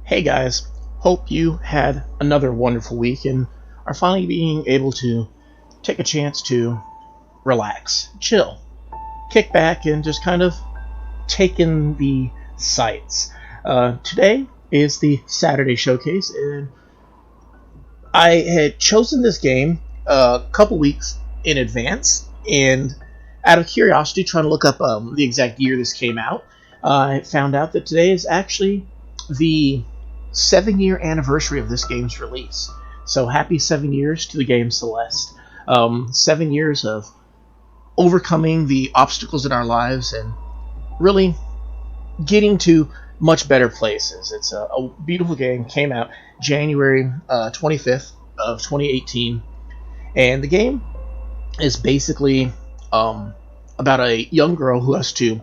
Hey guys, hope you had another wonderful week and are finally being able to take a chance to relax, chill, kick back, and just kind of take in the sights. Today is the Saturday showcase, and I had chosen this game a couple weeks in advance, and out of curiosity, trying to look up the exact year this came out, I found out that today is actually the 7-year anniversary of this game's release. So happy 7 years to the game Celeste. 7 years of overcoming the obstacles in our lives and really getting to much better places. It's a beautiful game. Came out January 25th of 2018, and the game is basically about a young girl who has to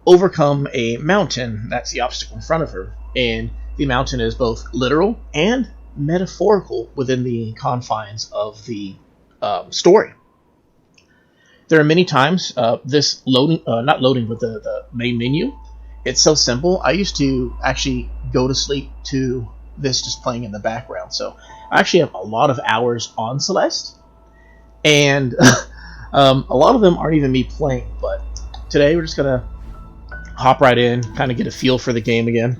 overcome a mountain. That's the obstacle in front of her, and the mountain is both literal and metaphorical within the confines of the story. There are many times this loading, not loading, but the main menu. It's so simple. I used to actually go to sleep to this just playing in the background. So I actually have a lot of hours on Celeste, and a lot of them aren't even me playing. But today we're just gonna hop right in, kind of get a feel for the game again,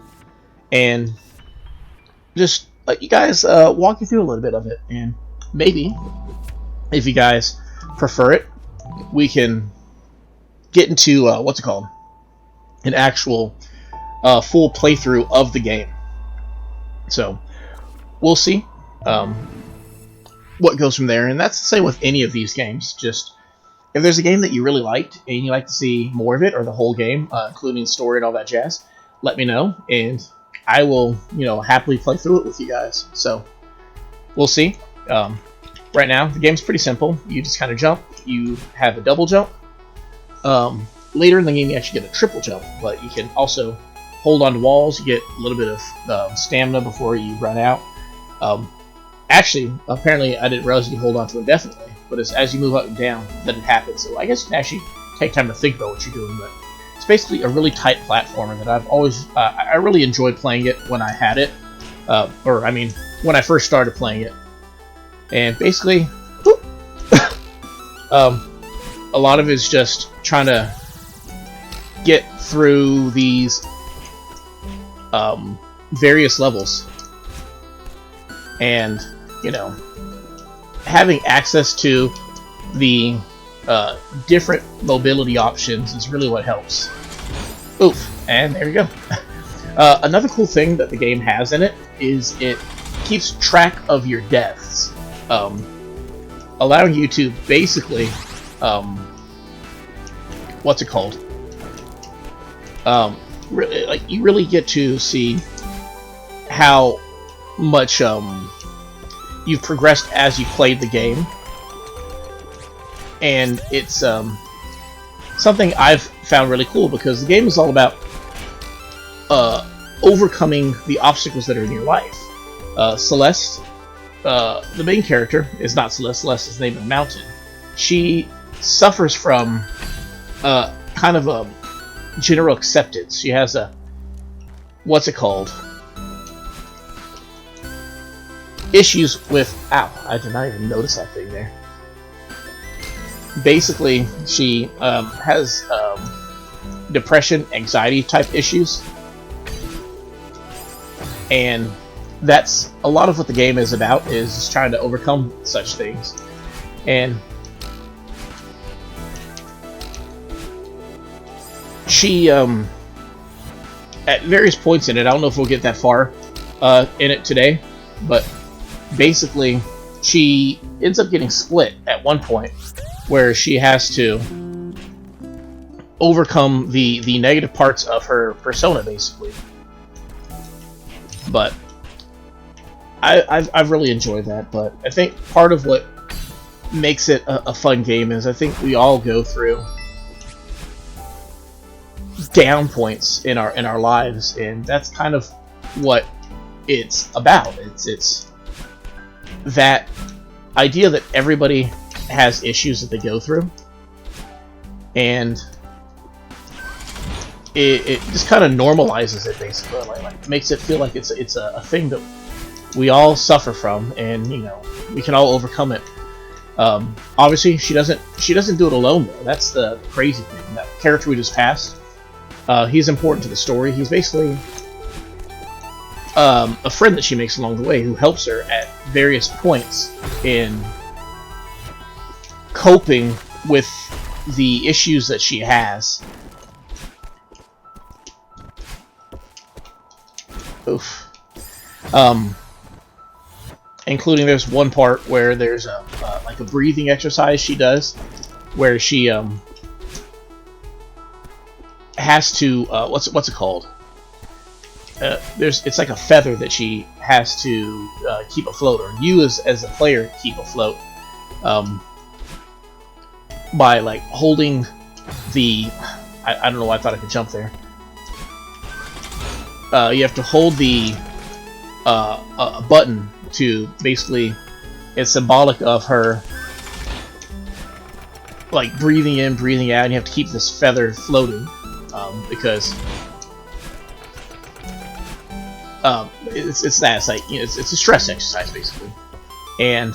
and just let you guys walk you through a little bit of it. And maybe, if you guys prefer it, we can get into an actual full playthrough of the game. So we'll see what goes from there. And that's the same with any of these games. Just if there's a game that you really liked and you like to see more of it, or the whole game, including story and all that jazz, let me know, and I will, happily play through it with you guys. So we'll see. Right now, the game's pretty simple. You just kind of jump. You have a double jump. Later in the game, you actually get a triple jump, but you can also hold on to walls. You get a little bit of stamina before you run out. Actually, apparently, I didn't realize you can hold on to indefinitely, but it's as you move up and down that it happens. So I guess you can actually take time to think about what you're doing, but it's basically a really tight platformer that I've always, I really enjoyed playing it when I had it, when I first started playing it. And basically, a lot of it is just trying to get through these various levels, and having access to the different mobility options is really what helps. Oof, and there we go. Another cool thing that the game has in it is it keeps track of your deaths, allowing you to basically you really get to see how much you've progressed as you played the game. And it's something I've found really cool, because the game is all about overcoming the obstacles that are in your life. Celeste, the main character, is not Celeste. Celeste is the name of the mountain. She suffers from kind of a general acceptance. She has a issues with, I did not even notice that thing there. Basically, she has depression, anxiety type issues, and that's a lot of what the game is about, is just trying to overcome such things. And she, at various points in it, I don't know if we'll get that far in it today, but basically she ends up getting split at one point, where she has to overcome the negative parts of her persona, basically. But I've really enjoyed that. But I think part of what makes it a fun game is I think we all go through down points in our lives, and that's kind of what it's about. It's that idea that everybody has issues that they go through, and it just kind of normalizes it, basically, like makes it feel like it's a thing that we all suffer from, and you know, we can all overcome it. Obviously, she doesn't do it alone though. That's the crazy thing. That character we just passed, he's important to the story. He's basically a friend that she makes along the way who helps her at various points in coping with the issues that she has. Oof. Including there's one part where there's a like a breathing exercise she does, where she has to what's it called? It's like a feather that she has to keep afloat, or you as a player keep afloat, by like holding the I don't know why I thought I could jump there. You have to hold the a button to basically, it's symbolic of her like breathing in, breathing out, and you have to keep this feather floating, because it's that, it's like, you know, it's a stress exercise basically. And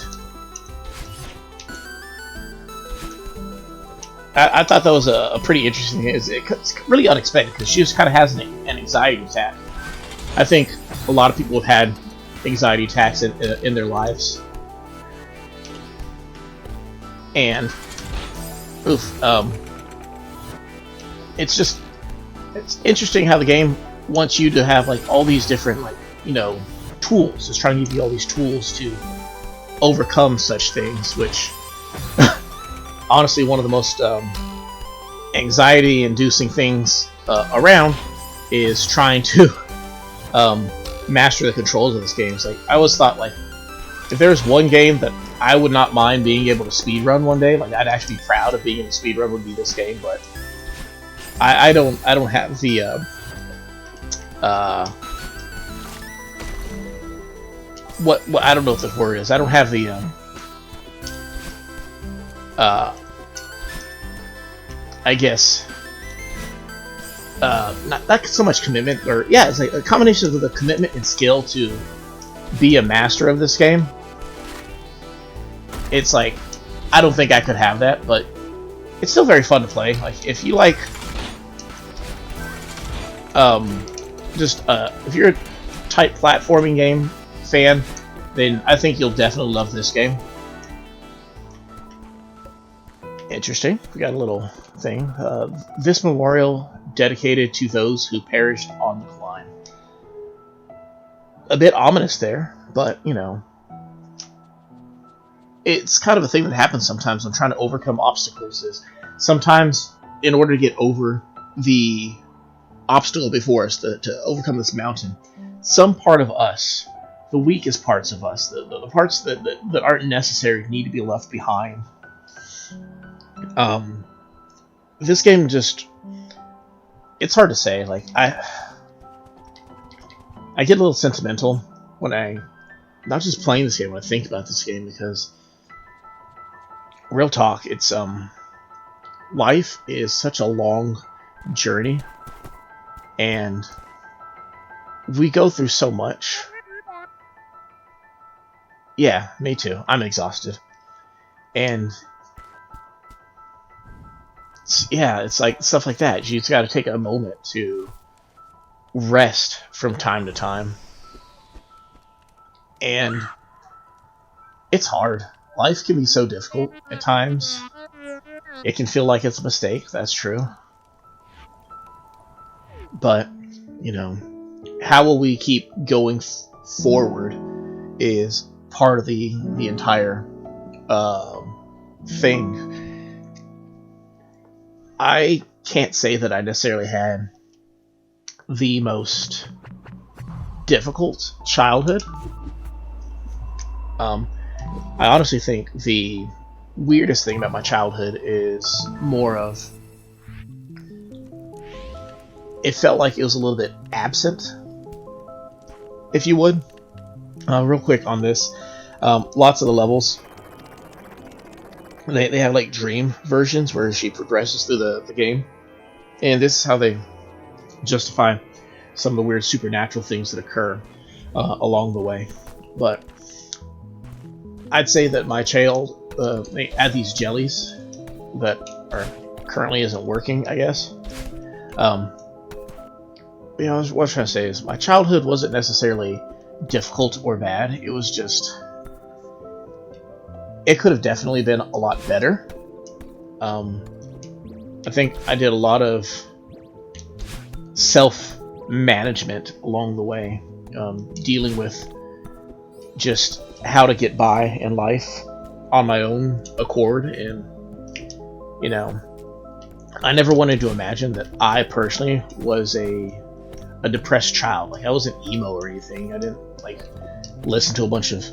I thought that was a pretty interesting thing. It's really unexpected because she just kind of has an anxiety attack. I think a lot of people have had anxiety attacks in their lives, and it's interesting how the game wants you to have like all these different, like, you know, tools. It's trying to give you all these tools to overcome such things, which honestly, one of the most anxiety-inducing things around is trying to master the controls of this game. It's like, I always thought, like, if there's one game that I would not mind being able to speedrun one day, like I'd actually be proud of being able to speedrun, would be this game. But I don't have the what I don't know what the word is. I don't have the I guess not so much commitment, or yeah, it's like a combination of the commitment and skill to be a master of this game. It's like, I don't think I could have that, but it's still very fun to play. Like, if you like if you're a type platforming game fan, then I think you'll definitely love this game. Interesting. We got a little thing. This memorial dedicated to those who perished on the climb. A bit ominous there, but, you know, it's kind of a thing that happens sometimes when trying to overcome obstacles. Is sometimes, in order to get over the obstacle before us, to overcome this mountain, some part of us, the weakest parts of us, the parts that aren't necessary, need to be left behind. This game just, it's hard to say. Like, I get a little sentimental when not just playing this game, when I think about this game, because real talk, it's life is such a long journey, and we go through so much. Yeah, me too. I'm exhausted. And it's like stuff like that. You just got to take a moment to rest from time to time. And it's hard. Life can be so difficult at times. It can feel like it's a mistake, that's true. But, you know, how will we keep going forward is part of the entire thing. I can't say that I necessarily had the most difficult childhood. I honestly think the weirdest thing about my childhood is more of, it felt like it was a little bit absent, if you would. Real quick on this, lots of the levels, they have like dream versions where she progresses through the game, and this is how they justify some of the weird supernatural things that occur along the way. But I'd say that my child, they add these jellies that are currently isn't working, I guess. What I was trying to say is my childhood wasn't necessarily difficult or bad. It was just, it could have definitely been a lot better. I think I did a lot of self-management along the way, dealing with just how to get by in life on my own accord. And, you know, I never wanted to imagine that I personally was a depressed child. Like, I wasn't emo or anything. I didn't, like, listen to a bunch of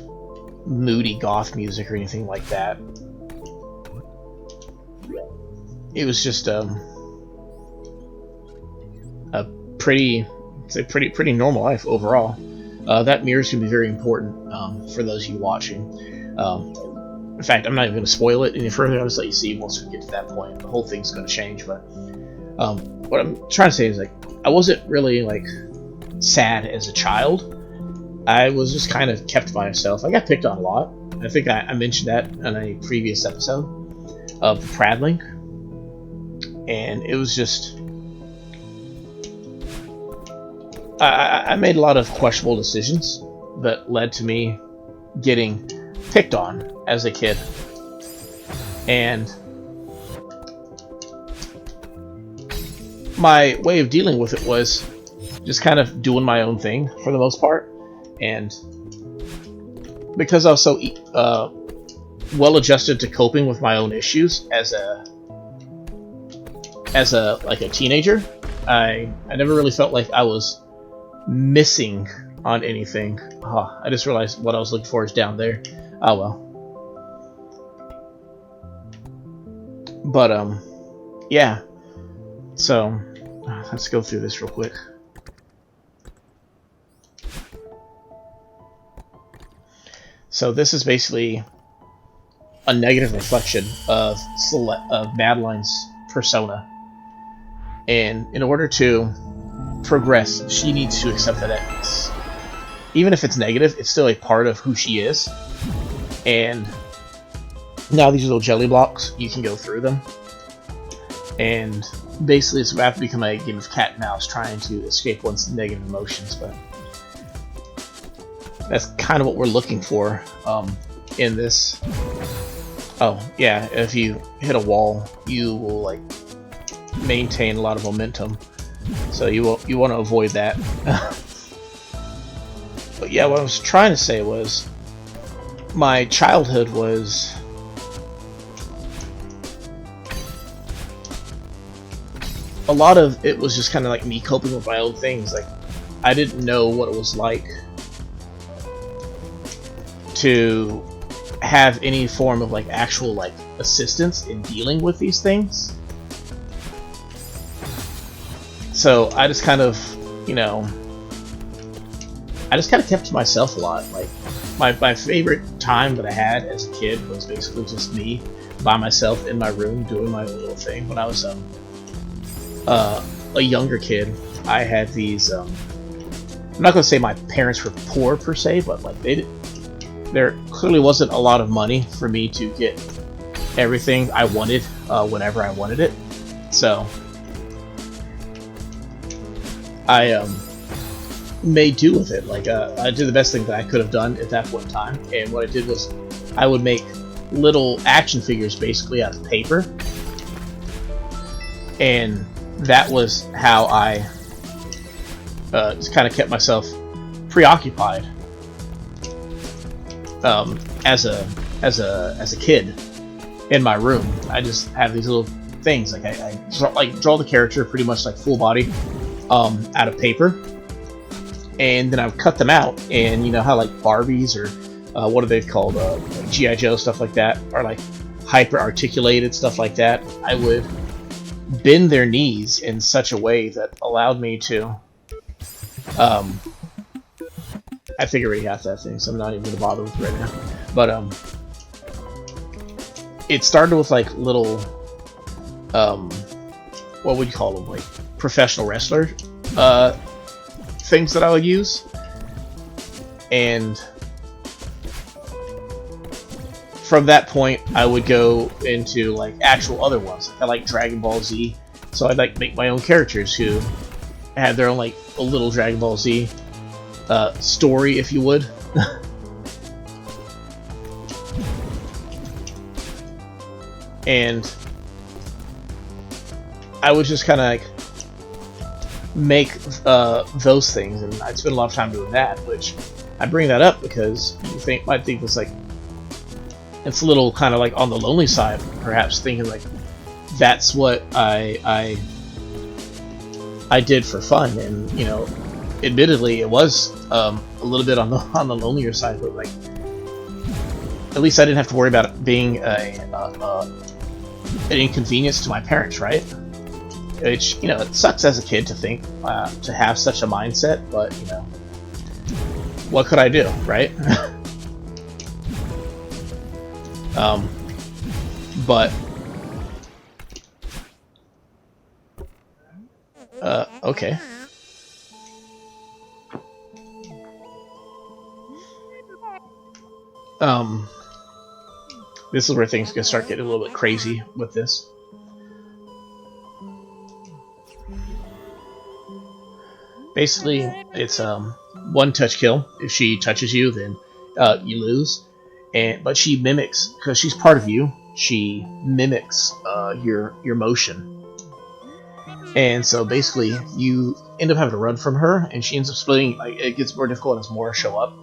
moody goth music or anything like that. It was just a pretty normal life overall. That mirror's gonna be very important for those of you watching. In fact, I'm not even going to spoil it any further. I'll just let you see once we get to that point. The whole thing's going to change. But what I'm trying to say is, like, I wasn't really, like, sad as a child. I was just kind of kept by myself. I got picked on a lot. I think I mentioned that in a previous episode of the Prattling. And it was just... I made a lot of questionable decisions that led to me getting picked on as a kid. And my way of dealing with it was just kind of doing my own thing for the most part. And because I was so well adjusted to coping with my own issues as a teenager, I never really felt like I was missing on anything. Oh, I just realized what I was looking for is down there. Oh well. But yeah. So let's go through this real quick. So this is basically a negative reflection of Madeline's persona. And in order to progress, she needs to accept that it's, even if it's negative, it's still a part of who she is. And now these little jelly blocks, you can go through them. And basically it's about to become a game of cat and mouse, trying to escape one's negative emotions. But that's kind of what we're looking for in this. Oh, yeah, if you hit a wall, you will, like, maintain a lot of momentum. So you want to avoid that. But yeah, what I was trying to say was my childhood was a lot of it was just kind of like me coping with my own things. Like, I didn't know what it was like to have any form of, like, actual, like, assistance in dealing with these things. So I just kind of, you know, I just kind of kept to myself a lot. Like, my favorite time that I had as a kid was basically just me by myself in my room doing my own little thing. When I was a younger kid, I had these, I'm not going to say my parents were poor per se, but, like, there clearly wasn't a lot of money for me to get everything I wanted whenever I wanted it. So I made do with it. Like, I did the best thing that I could have done at that point in time. And what I did was I would make little action figures basically out of paper. And that was how I just kind of kept myself preoccupied as a kid in my room. I just have these little things. Like, I draw the character pretty much like full body out of paper, and then I would cut them out. And you know how, like, Barbies or what are they called, like G.I. Joe, stuff like that, or like hyper articulated stuff like that, I would bend their knees in such a way that allowed me to I think I already have that thing, so I'm not even gonna bother with it right now. But it started with, like, little what would you call them, like professional wrestlers things that I would use, and from that point, I would go into like actual other ones. I like Dragon Ball Z, so I'd like make my own characters who had their own like a little Dragon Ball Z story, if you would. And I would just kind of like make those things, and I'd spend a lot of time doing that. Which I bring that up because you might think it's like it's a little kind of like on the lonely side, perhaps thinking like that's what I did for fun, and you know, admittedly, it was a little bit on the lonelier side, but like at least I didn't have to worry about it being an inconvenience to my parents, right? Which, you know, it sucks as a kid to think to have such a mindset, but you know, what could I do, right? But okay. This is where things can start getting a little bit crazy with this. Basically, it's one touch kill. If she touches you, then you lose. But she mimics, because she's part of you. She mimics your motion. And so basically, you end up having to run from her, and she ends up splitting. Like, it gets more difficult as more show up,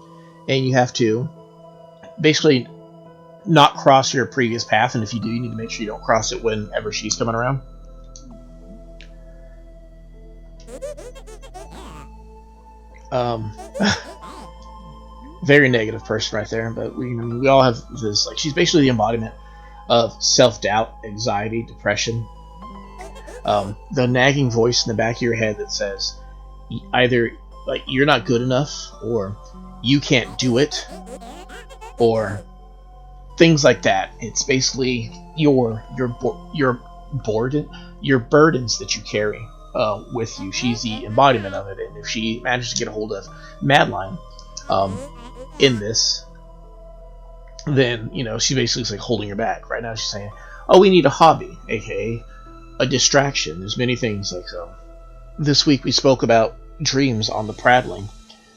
and you have to basically not cross your previous path. And if you do, you need to make sure you don't cross it whenever she's coming around. Very negative person right there, but we all have this. Like, she's basically the embodiment of self-doubt, anxiety, depression. The nagging voice in the back of your head that says either like you're not good enough, or you can't do it, or things like that. It's basically your burdens that you carry with you. She's the embodiment of it, and if she manages to get a hold of Madeline in this, then you know she basically is like holding her back. Right now she's saying, "Oh, we need a hobby, aka a distraction." There's many things like this week we spoke about dreams on the prattling,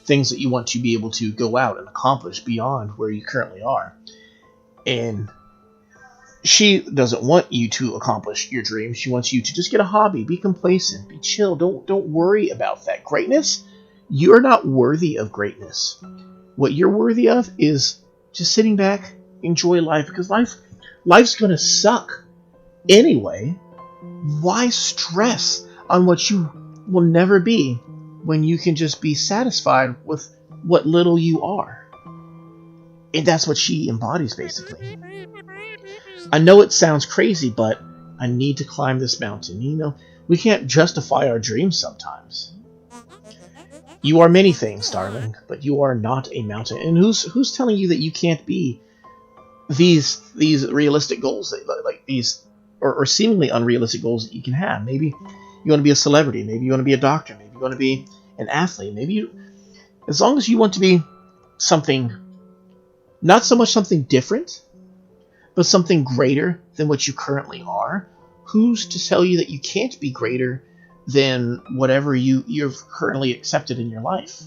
things that you want to be able to go out and accomplish beyond where you currently are. And she doesn't want you to accomplish your dreams. She wants you to just get a hobby, be complacent, be chill. Don't worry about that greatness. You're not worthy of greatness. What you're worthy of is just sitting back, enjoy life, because life's gonna suck anyway. Why stress on what you will never be when you can just be satisfied with what little you are? And that's what she embodies, basically. I know it sounds crazy, but I need to climb this mountain. You know, we can't justify our dreams sometimes. You are many things, darling, but you are not a mountain. And who's telling you that you can't be these realistic goals, like these or seemingly unrealistic goals that you can have? Maybe you want to be a celebrity. Maybe you want to be a doctor. Maybe you want to be an athlete. As long as you want to be something, not so much something different, but something greater than what you currently are. Who's to tell you that you can't be greater than whatever you've currently accepted in your life?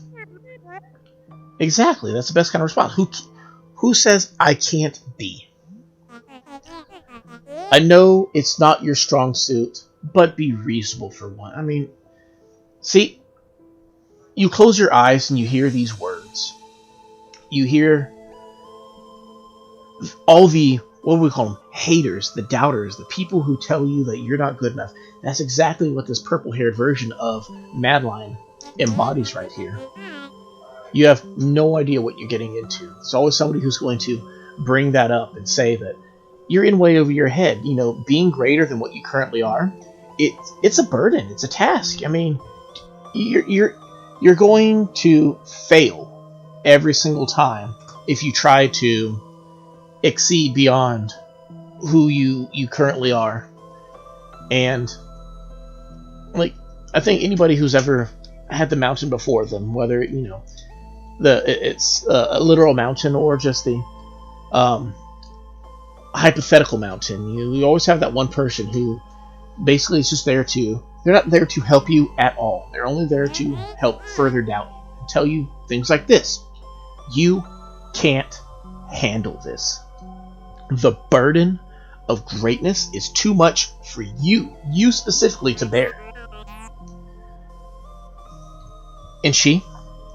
Exactly. That's the best kind of response. Who says I can't be? I know it's not your strong suit, but be reasonable for one. I mean, see, you close your eyes and you hear these words. You hear all the, what do we call them? Haters, the doubters, the people who tell you that you're not good enough. That's exactly what this purple-haired version of Madeline embodies right here. You have no idea what you're getting into. There's always somebody who's going to bring that up and say that you're in way over your head. You know, being greater than what you currently are, it's a burden. It's a task. I mean, you're going to fail every single time if you try to exceed beyond who you currently are. And like, I think anybody who's ever had the mountain before them, whether it's a literal mountain or just the um, hypothetical mountain. You always have that one person who basically is just there to. They're not there to help you at all. They're only there to help further doubt you and tell you things like this: you can't handle this. The burden of greatness is too much for you specifically to bear. And she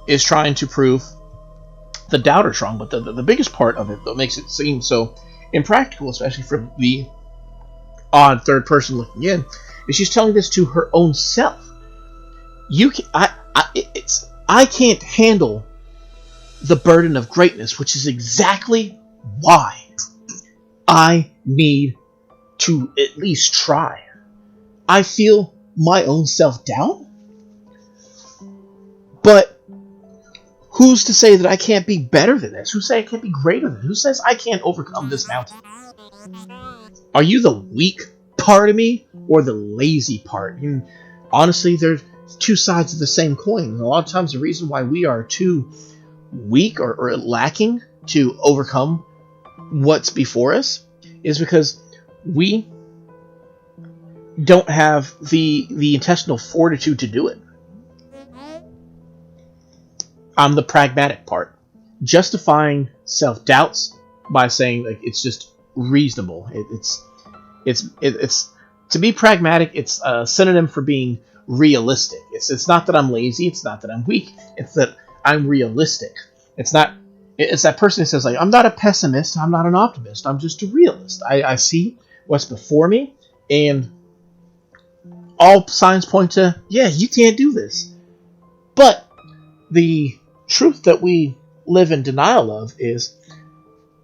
is trying to prove the doubters wrong, but the biggest part of it that makes it seem so impractical, especially for the odd third person looking in, is she's telling this to her own self. I can't handle the burden of greatness, which is exactly why I need to at least try. I feel my own self-doubt, but who's to say that I can't be better than this? Who says I can't be greater than this? Who says I can't overcome this mountain? Are you the weak part of me or the lazy part? And honestly, they're two sides of the same coin. And a lot of times the reason why we are too weak or lacking to overcome what's before us is because we don't have the intestinal fortitude to do it. I'm the pragmatic part, justifying self-doubts by saying like it's just reasonable. It's to be pragmatic. It's a synonym for being realistic. It's not that I'm lazy. It's not that I'm weak. It's that I'm realistic. It's that person who says like I'm not a pessimist. I'm not an optimist. I'm just a realist. I see what's before me, and all signs point to you can't do this. But the truth that we live in denial of is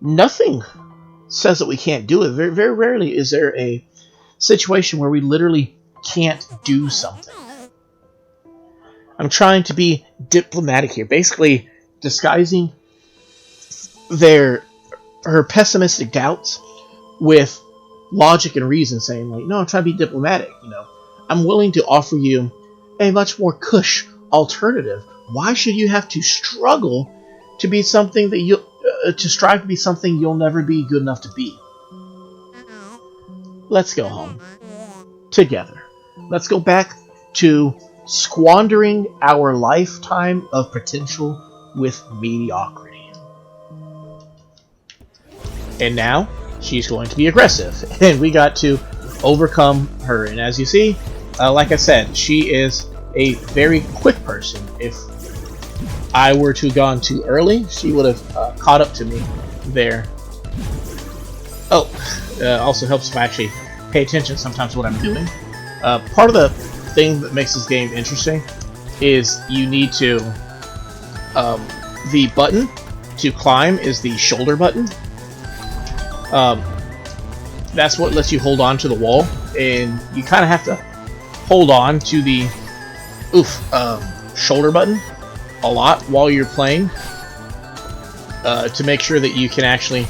nothing says that we can't do it. Very, very rarely is there a situation where we literally can't do something. I'm trying to be diplomatic here, basically disguising her pessimistic doubts with logic and reason, saying like, no, I'm trying to be diplomatic. I'm willing to offer you a much more cush alternative. Why should you have to struggle to be something that to strive to be something you'll never be good enough to be? Let's go home together. Let's go back to squandering our lifetime of potential with mediocrity. And now she's going to be aggressive, and we got to overcome her. And as you see, like I said, she is a very quick person. If I were to have gone too early, she would have caught up to me there. Also helps if I actually pay attention sometimes to what I'm doing. Part of the thing that makes this game interesting is you need to the button to climb is the shoulder button. That's what lets you hold on to the wall, and you kind of have to hold on to the shoulder button a lot while you're playing to make sure that you can actually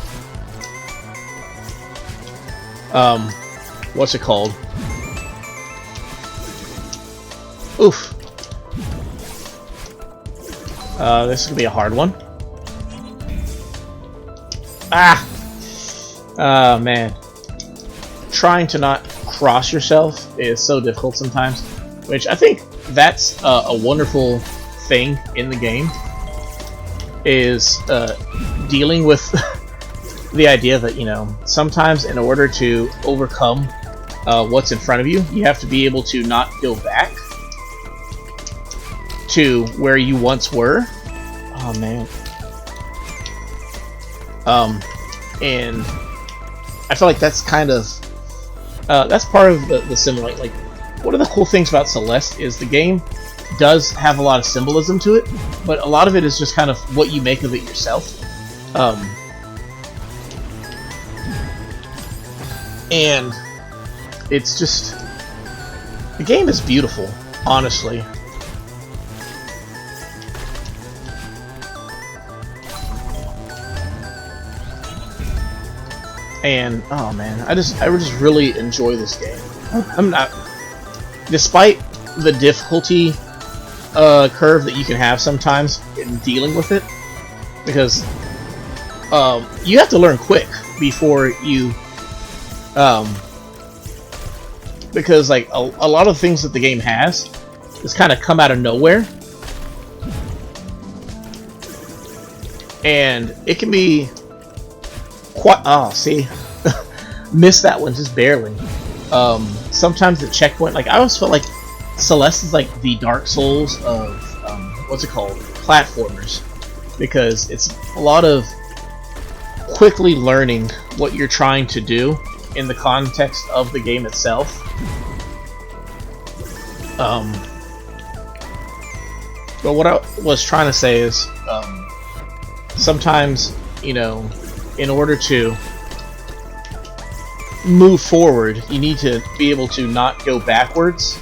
what's it called? This is gonna be a hard one. Man. Trying to not cross yourself is so difficult sometimes, which I think that's a wonderful thing in the game, is dealing with the idea that, sometimes in order to overcome what's in front of you, you have to be able to not go back to where you once were. Oh, man. And I feel like that's kind of that's part of the symbol. Like, one of the cool things about Celeste is the game does have a lot of symbolism to it, but a lot of it is just kind of what you make of it yourself. And it's just, the game is beautiful, honestly. And oh man, I just really enjoy this game. I'm not, despite the difficulty curve that you can have sometimes in dealing with it, because you have to learn quick before you, um, because like a lot of the things that the game has just kind of come out of nowhere, and it can be quite. Oh, see, missed that one just barely. Sometimes the checkpoint, like I always felt like Celeste is like the Dark Souls of what's it called, platformers, because it's a lot of quickly learning what you're trying to do in the context of the game itself. But what I was trying to say is, sometimes, you know, in order to move forward, you need to be able to not go backwards.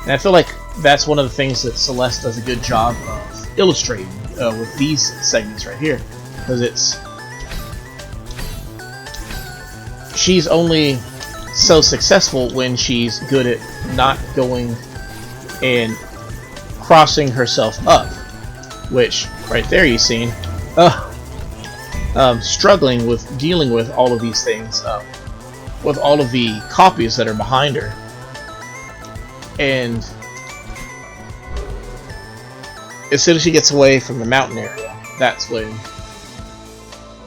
And I feel like that's one of the things that Celeste does a good job of illustrating with these segments right here. Because she's only so successful when she's good at not going and crossing herself up. Which, right there you've seen, struggling with dealing with all of these things. With all of the copies that are behind her. And as soon as she gets away from the mountain area, that's when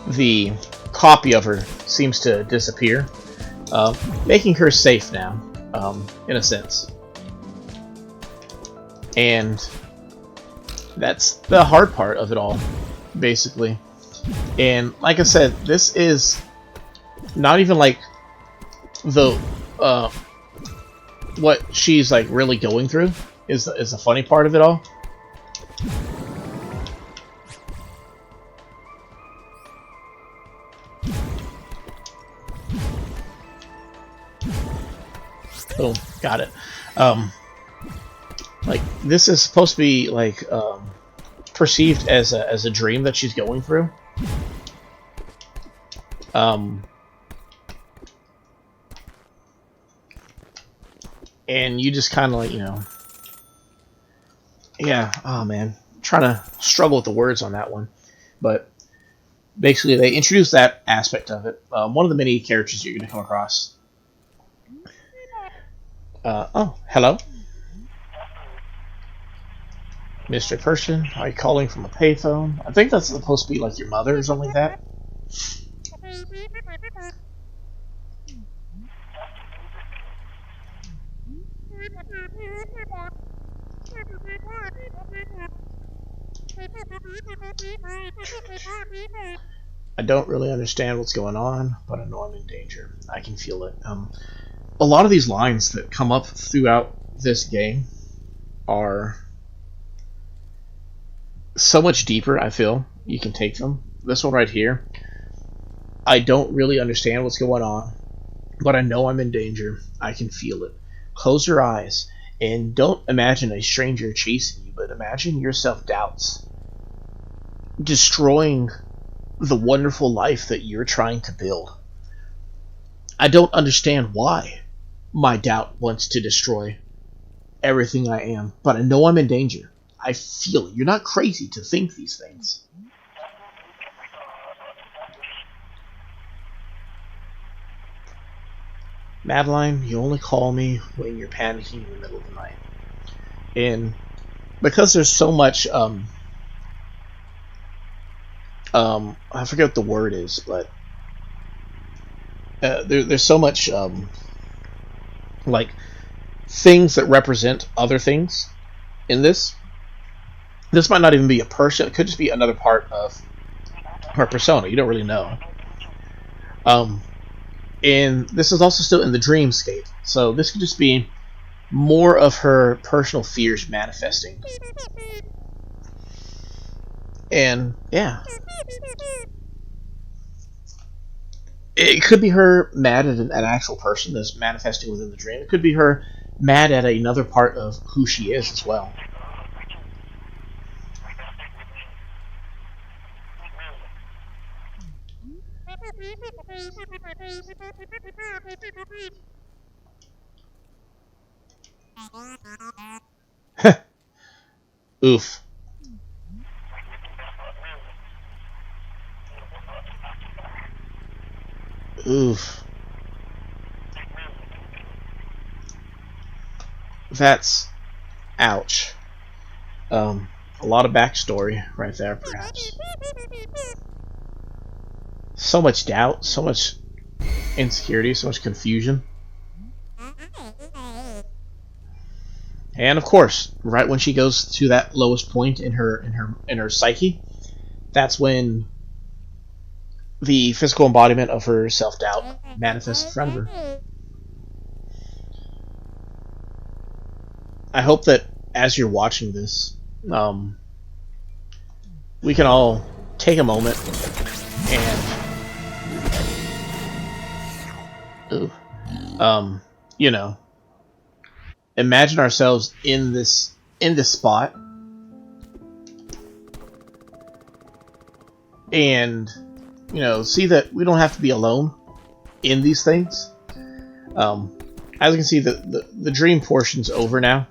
the copy of her seems to disappear, making her safe now, in a sense. And that's the hard part of it all, basically. And like I said, this is not even like the what she's like really going through is the funny part of it all. Oh, got it. Like this is supposed to be like perceived as a dream that she's going through. And you just kind of like, you know, yeah, oh man, I'm trying to struggle with the words on that one. But basically, they introduced that aspect of it. One of the many characters you're going to come across. Oh, hello. Mr. Person, are you calling from a payphone? I think that's supposed to be like your mother or something like that. I don't really understand what's going on, but I know I'm in danger. I can feel it. A lot of these lines that come up throughout this game are so much deeper, I feel. You can take them. This one right here, I don't really understand what's going on, but I know I'm in danger. I can feel it. Close your eyes and don't imagine a stranger chasing you, but imagine your self-doubts destroying the wonderful life that you're trying to build. I don't understand why my doubt wants to destroy everything I am, but I know I'm in danger. I feel it. You're not crazy to think these things. Madeline, you only call me when you're panicking in the middle of the night. And because there's so much, I forget what the word is, but there's so much, like, things that represent other things in this. This might not even be a person. It could just be another part of her persona. You don't really know. Um, and this is also still in the dreamscape. So this could just be more of her personal fears manifesting. And, yeah. It could be her mad at an actual person that's manifesting within the dream. It could be her mad at another part of who she is as well. Oof. Oof. That's ouch. A lot of backstory right there, perhaps. So much doubt, so much insecurity, so much confusion. And of course, right when she goes to that lowest point in her psyche, that's when the physical embodiment of her self doubt manifests in front of her. I hope that as you're watching this, um, we can all take a moment and, ooh, um, you know, imagine ourselves in this spot, and see that we don't have to be alone in these things. Um, as you can see, the dream portion's over now.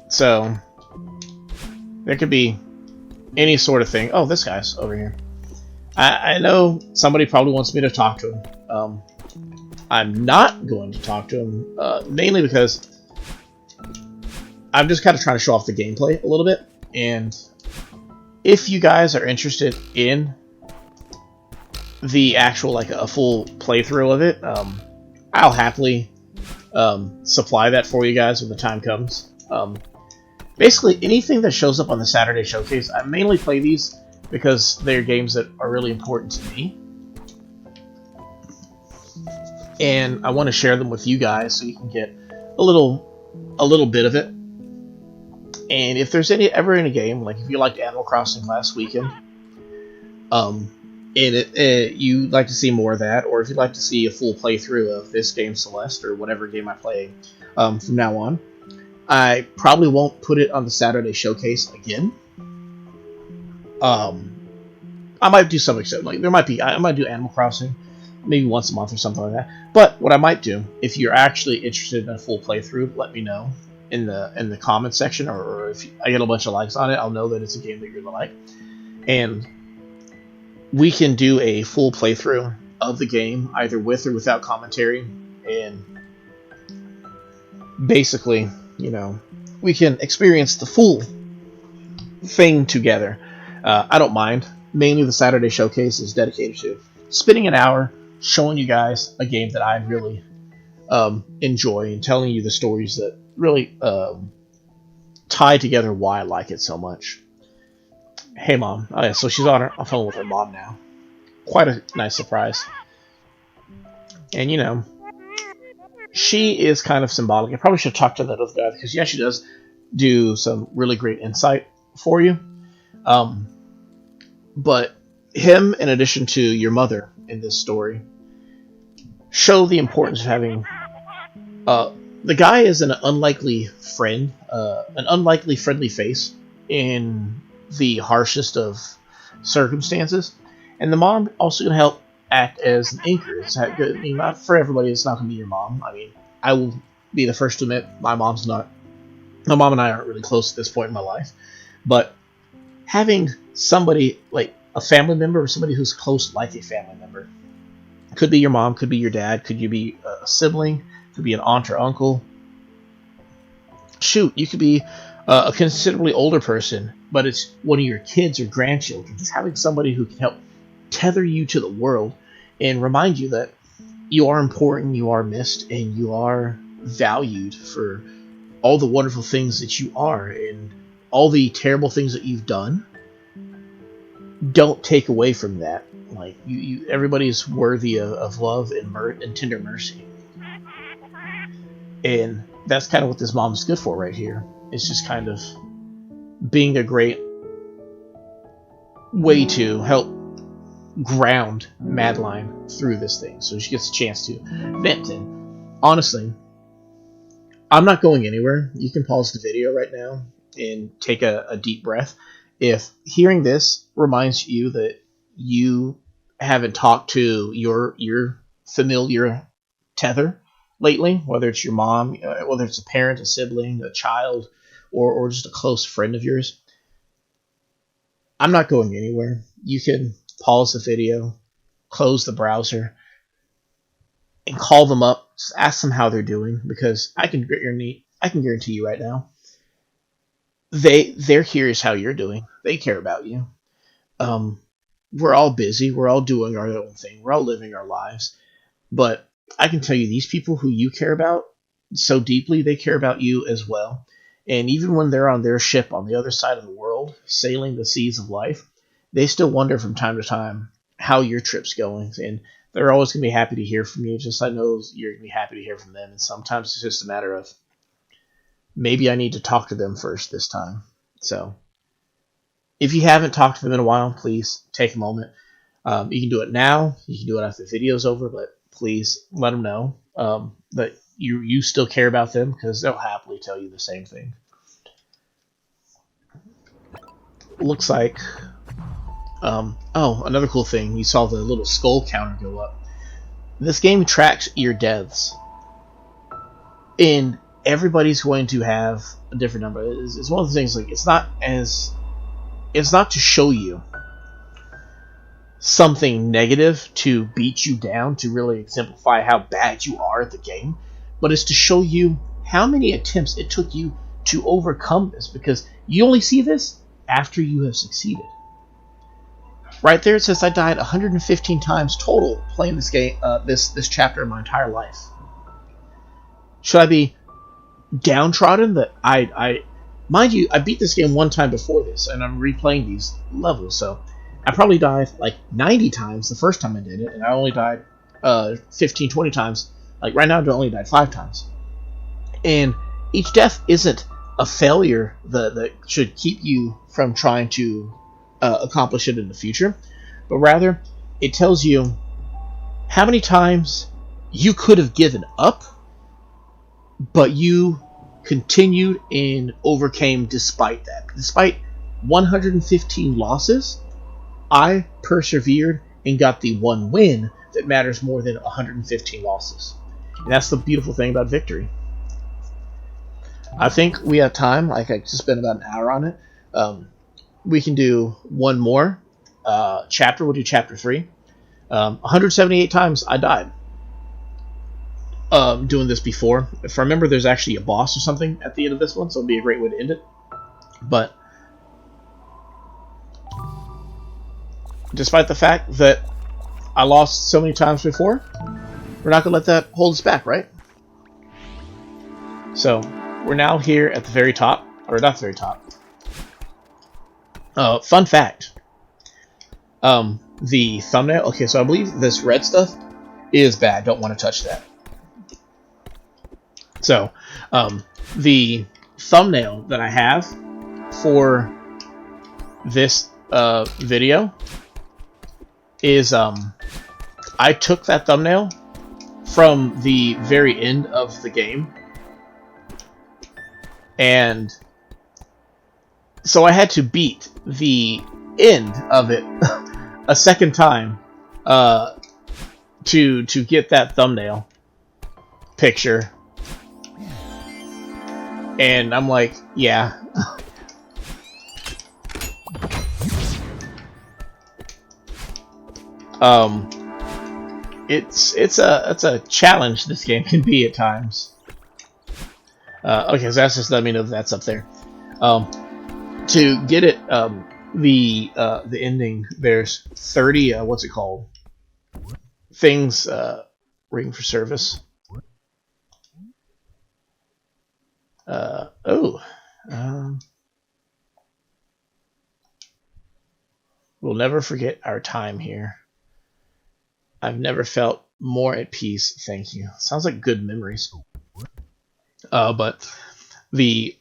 So there could be any sort of thing. Oh, this guy's over here. I know somebody probably wants me to talk to him. I'm not going to talk to him, mainly because I'm just kind of trying to show off the gameplay a little bit. And if you guys are interested in the actual, like, a full playthrough of it, I'll happily supply that for you guys when the time comes. Basically, anything that shows up on the Saturday Showcase, I mainly play these because they're games that are really important to me. And I want to share them with you guys so you can get a little bit of it. And if there's ever any game, like if you liked Animal Crossing last weekend, and you'd like to see more of that, or if you'd like to see a full playthrough of this game, Celeste, or whatever game I play from now on, I probably won't put it on the Saturday Showcase again. I might do something like I might do Animal Crossing maybe once a month or something like that. But what I might do, if you're actually interested in a full playthrough, let me know in the comments section, or if I get a bunch of likes on it, I'll know that it's a game that you're gonna like, and we can do a full playthrough of the game, either with or without commentary, and basically, we can experience the full thing together. I don't mind. Mainly the Saturday Showcase is dedicated to spending an hour showing you guys a game that I really enjoy, and telling you the stories that really tie together why I like it so much. Hey, Mom. Oh, yeah, so she's on her phone with her mom now. Quite a nice surprise. And, she is kind of symbolic. I probably should have talked to that other guy, because, yeah, she does do some really great insight for you. But him, in addition to your mother in this story, show the importance of having... the guy is an unlikely friend, an unlikely friendly face in the harshest of circumstances. And the mom also going to help act as an anchor. Not for everybody, it's not going to be your mom. I mean, I will be the first to admit my mom and I aren't really close at this point in my life. But having somebody like a family member, or somebody who's close like a family member, could be your mom, could be your dad, could you be a sibling, could be an aunt or uncle. Shoot, you could be a considerably older person, but it's one of your kids or grandchildren. Just having somebody who can help tether you to the world and remind you that you are important, you are missed, and you are valued for all the wonderful things that you are, and all the terrible things that you've done don't take away from that. Like, everybody's worthy of love and tender mercy. And that's kind of what this mom's good for right here. It's just kind of being a great way to help ground Madeline through this thing, so she gets a chance to vent. And honestly, I'm not going anywhere. You can pause the video right now and take a deep breath. If hearing this reminds you that you haven't talked to your familiar tether lately, whether it's your mom, whether it's a parent, a sibling, a child, or just a close friend of yours, I'm not going anywhere. You can pause the video, close the browser, and call them up. Just ask them how they're doing, because I can guarantee you right now, they're curious how you're doing. They care about you. Um, we're all busy. We're all doing our own thing. We're all living our lives. But I can tell you, these people who you care about so deeply, they care about you as well. And even when they're on their ship on the other side of the world, sailing the seas of life, they still wonder from time to time how your trip's going. And they're always going to be happy to hear from you, just like I know you're going to be happy to hear from them. And sometimes it's just a matter of, maybe I need to talk to them first this time. So if you haven't talked to them in a while, please take a moment. You can do it now. You can do it after the video's over, but please let them know that you still care about them, because they'll happily tell you the same thing. Looks like... oh, another cool thing. You saw the little skull counter go up. This game tracks your deaths. And everybody's going to have a different number. It's one of the things, like, it's not to show you something negative to beat you down, to really exemplify how bad you are at the game, but it's to show you how many attempts it took you to overcome this, because you only see this after you have succeeded. Right there it says I died 115 times total playing this game, this chapter in my entire life. Should I be downtrodden that I mind you, I beat this game one time before this, and I'm replaying these levels, so I probably died like 90 times the first time I did it, and I only died 15, 20 times. Like right now, I only died 5 times. And each death isn't a failure that should keep you from trying to accomplish it in the future, but rather it tells you how many times you could have given up, but you continued and overcame despite that. Despite 115 losses, I persevered and got the one win that matters more than 115 losses. And that's the beautiful thing about victory. I think we have time. Like, I just spent about an hour on it. We can do one more chapter. We'll do chapter 3. 178 times I died doing this before. If I remember, there's actually a boss or something at the end of this one, so it'll be a great way to end it. But despite the fact that I lost so many times before, we're not going to let that hold us back, right? So we're now here at the very top, or not the very top. Fun fact. The thumbnail. Okay, so I believe this red stuff is bad. Don't want to touch that. So, the thumbnail that I have for this video is I took that thumbnail from the very end of the game, and so I had to beat the end of it a second time to get that thumbnail picture. And I'm like, yeah. It's a challenge this game can be at times. Okay, so that's just letting me know that that's up there. To get it, the ending, there's 30 what's it called? Things ring for service. We'll never forget our time here. I've never felt more at peace. Thank you. Sounds like good memories. But the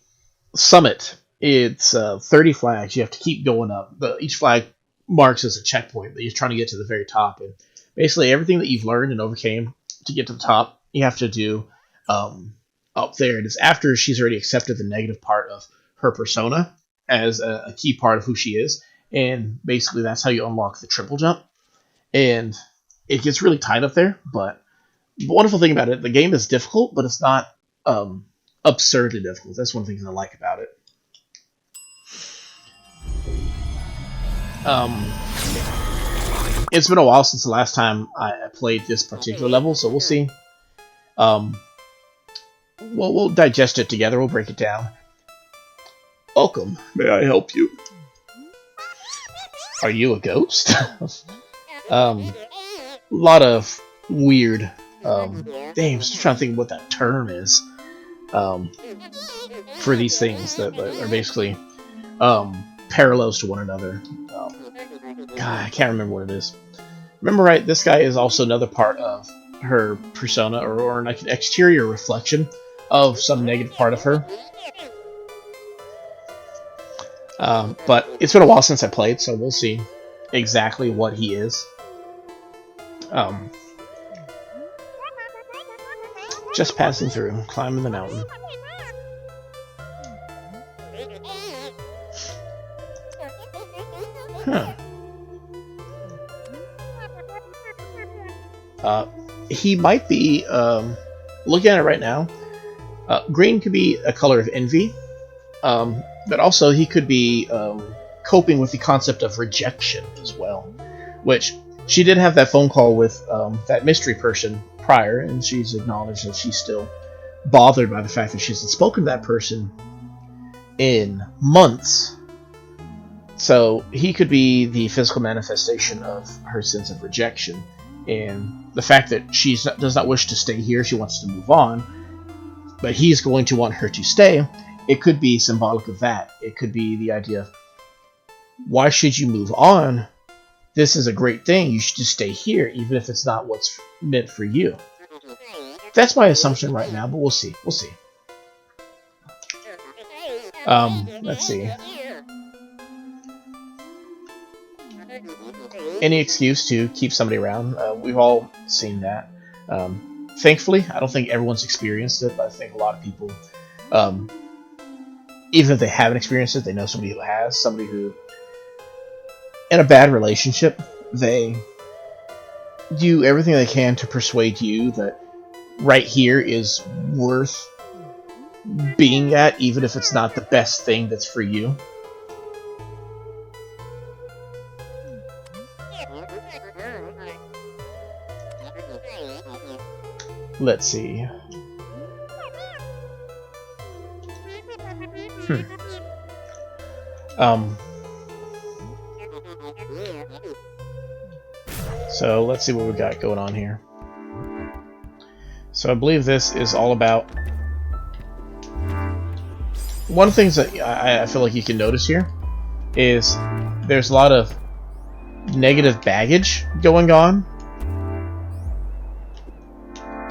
summit, it's 30 flags. You have to keep going up. Each flag marks as a checkpoint, but you're trying to get to the very top. And basically everything that you've learned and overcame to get to the top, you have to do up there. And it's after she's already accepted the negative part of her persona as a key part of who she is. And basically that's how you unlock the triple jump. And it gets really tight up there, but The wonderful thing about it, the game is difficult, but it's not um, absurdly difficult. That's one thing I like about it. It's been a while since the last time I played this particular level, so we'll see. We'll digest it together. We'll break it down. Welcome. May I help you? Are you a ghost? A lot of weird. Damn, I'm just trying to think what that term is. For these things that are basically parallels to one another. God, I can't remember what it is. Remember, right? This guy is also another part of her persona, or like an exterior reflection of some negative part of her. But it's been a while since I played, so we'll see exactly what he is. Just passing through, climbing the mountain. Huh. He might be, looking at it right now, green could be a color of envy, but also he could be coping with the concept of rejection as well, which she did have that phone call with that mystery person prior, and she's acknowledged that she's still bothered by the fact that she hasn't spoken to that person in months. So he could be the physical manifestation of her sense of rejection, and the fact that she does not wish to stay here, she wants to move on, but he's going to want her to stay. It could be symbolic of that. It could be the idea of, why should you move on? This is a great thing. You should just stay here, even if it's not what's meant for you. That's my assumption right now, but we'll see. We'll see. Let's see. Any excuse to keep somebody around. We've all seen that. Thankfully, I don't think everyone's experienced it, but I think a lot of people, even if they haven't experienced it, they know somebody who has. Somebody who, in a bad relationship, they do everything they can to persuade you that right here is worth being at, even if it's not the best thing that's for you. Let's see. So let's see what we got going on here. So I believe this is all about one of the things that I feel like you can notice here is there's a lot of negative baggage going on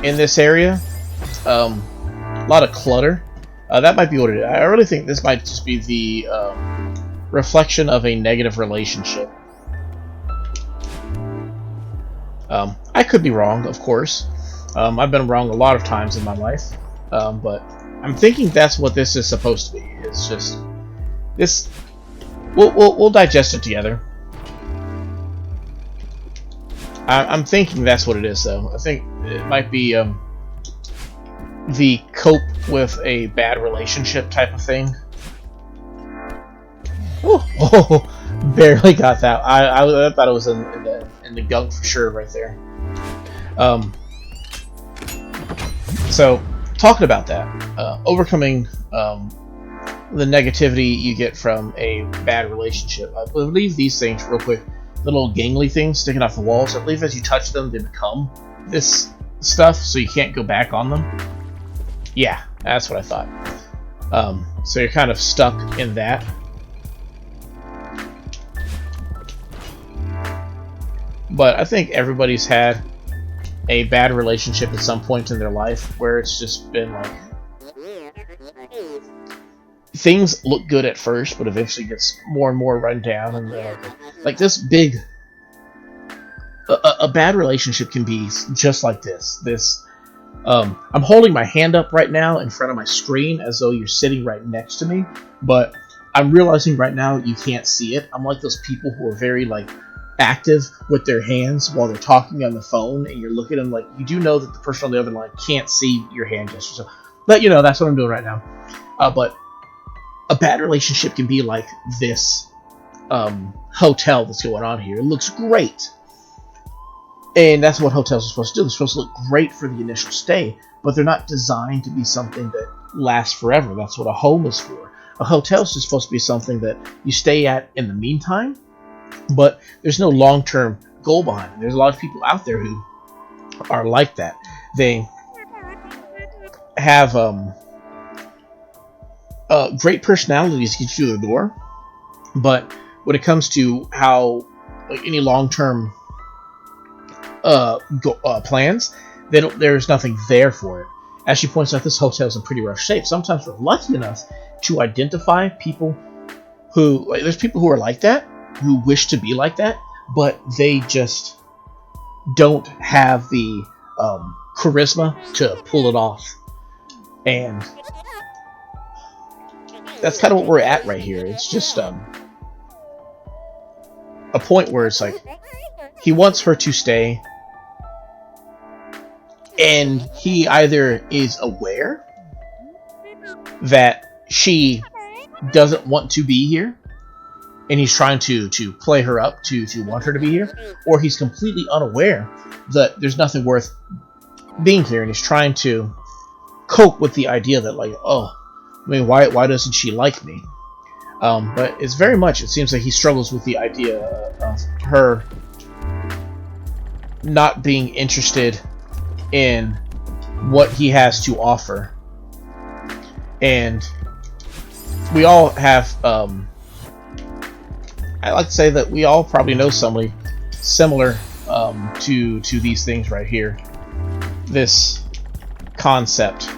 in this area. A lot of clutter. That might be what it is. I really think this might just be the reflection of a negative relationship. I could be wrong, of course. I've been wrong a lot of times in my life, but I'm thinking that's what this is supposed to be. It's just this. We'll digest it together. I'm thinking that's what it is, though. I think it might be the cope with a bad relationship type of thing. Oh, barely got that. I thought it was in the gunk for sure right there. So, talking about that, overcoming the negativity you get from a bad relationship. I believe these things, real quick, the little gangly things sticking off the walls, I believe as you touch them, they become this stuff, so you can't go back on them. Yeah, that's what I thought. So you're kind of stuck in that. But I think everybody's had a bad relationship at some point in their life where it's just been like, things look good at first, but eventually gets more and more run down, and like this big, a bad relationship can be just like this. I'm holding my hand up right now in front of my screen as though you're sitting right next to me, but I'm realizing right now you can't see it. I'm like those people who are very like active with their hands while they're talking on the phone, and you're looking at them like you do know that the person on the other line can't see your hand gesture. So, but that's what I'm doing right now. But a bad relationship can be like this hotel that's going on here. It looks great, and that's what hotels are supposed to do. They're supposed to look great for the initial stay, but they're not designed to be something that lasts forever. That's what a home is for. A hotel is just supposed to be something that you stay at in the meantime, but there's no long-term goal behind it. There's a lot of people out there who are like that. They have great personalities to get you through the door, but when it comes to how any long-term plans, there's nothing there for it. As she points out, this hotel is in pretty rough shape. Sometimes we're lucky enough to identify people there's people who are like that, who wish to be like that, but they just don't have the charisma to pull it off. And that's kind of what we're at right here. It's just a point where it's like he wants her to stay, and he either is aware that she doesn't want to be here, and he's trying to play her up to want her to be here, or he's completely unaware that there's nothing worth being here, and he's trying to cope with the idea that, like, oh, I mean, why doesn't she like me? But it seems like he struggles with the idea of her not being interested in what he has to offer. And we all have, I like to say that we all probably know somebody similar to these things right here. This concept.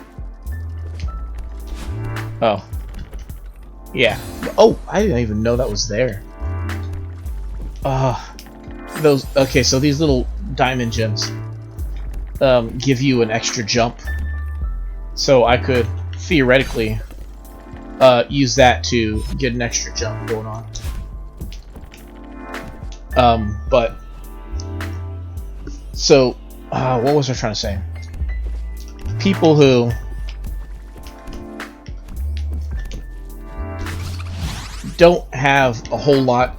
Oh. Yeah. Oh, I didn't even know that was there. Okay, so these little diamond gems give you an extra jump. So I could theoretically use that to get an extra jump going on. But so what was I trying to say? People who don't have a whole lot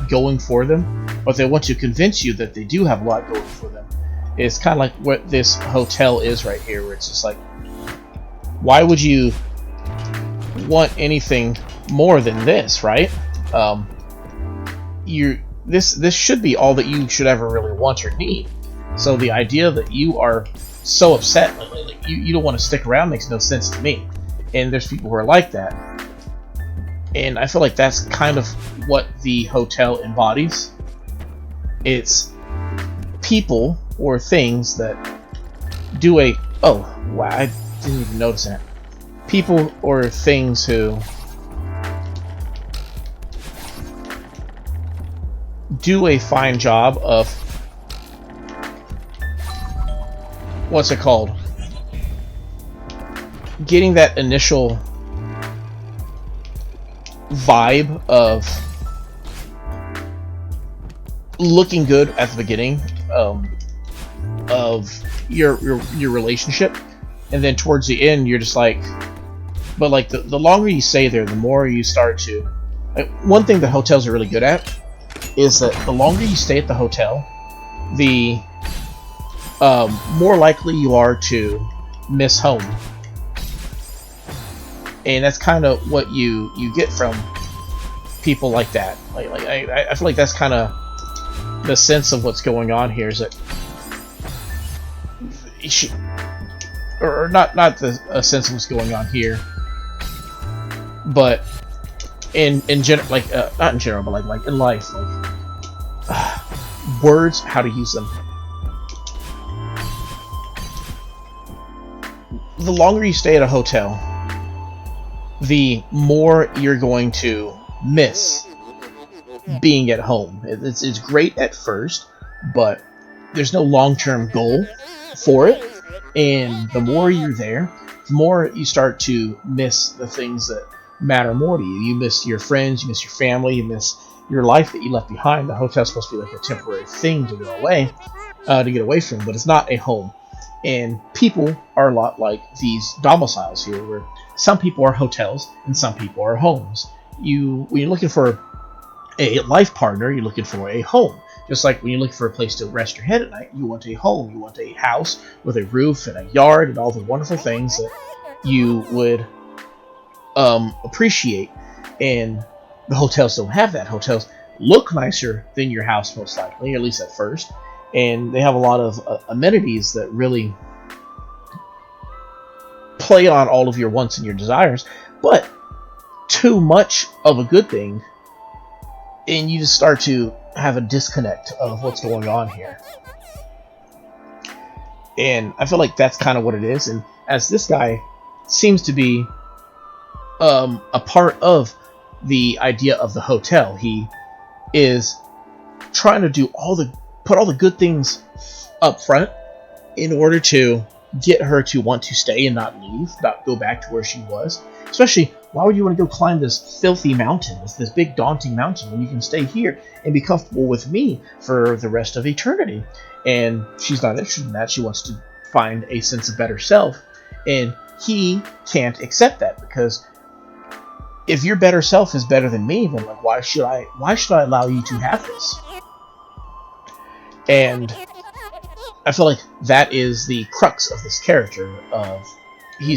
going for them, but they want to convince you that they do have a lot going for them. It's kind of like what this hotel is right here, where it's just like, why would you want anything more than this, right? This should be all that you should ever really want or need. So the idea that you are so upset, like you don't want to stick around, makes no sense to me. And there's people who are like that. And I feel like that's kind of what the hotel embodies. It's people or things that do oh, wow, I didn't even notice that. People or things who do a fine job of, what's it called? Getting that initial vibe of looking good at the beginning of your relationship, and then towards the end you're just like, but like the longer you stay there, the more you start to, like, one thing that hotels are really good at is that the longer you stay at the hotel, the more likely you are to miss home. And that's kind of what you get from people like that. I feel like that's kind of the sense of what's going on here, is that or not a sense of what's going on here, but in general, like not in general, but like in life, like words, how to use them. The longer you stay at a hotel, the more you're going to miss being at home. It's great at first, but there's no long-term goal for it, and the more you're there, the more you start to miss the things that matter more to you. You miss your friends, you miss your family, you miss your life that you left behind. The hotel's supposed to be like a temporary thing to go away, to get away from, but it's not a home. And people are a lot like these domiciles here, where some people are hotels and some people are homes. When you're looking for a life partner, you're looking for a home. Just like when you're looking for a place to rest your head at night, you want a home. You want a house with a roof and a yard and all the wonderful things that you would appreciate. And the hotels don't have that. Hotels look nicer than your house, most likely, at least at first. And they have a lot of amenities that really play on all of your wants and your desires. But too much of a good thing, and you just start to have a disconnect of what's going on here. And I feel like that's kind of what it is. And as this guy seems to be a part of the idea of the hotel, he is trying to put all the good things up front in order to get her to want to stay and not leave, not go back to where she was. Especially, why would you want to go climb this filthy mountain, this big daunting mountain, when you can stay here and be comfortable with me for the rest of eternity? And she's not interested in that. She wants to find a sense of better self, and he can't accept that, because if your better self is better than me, then like, why should I allow you to have this? And I feel like that is the crux of this character. He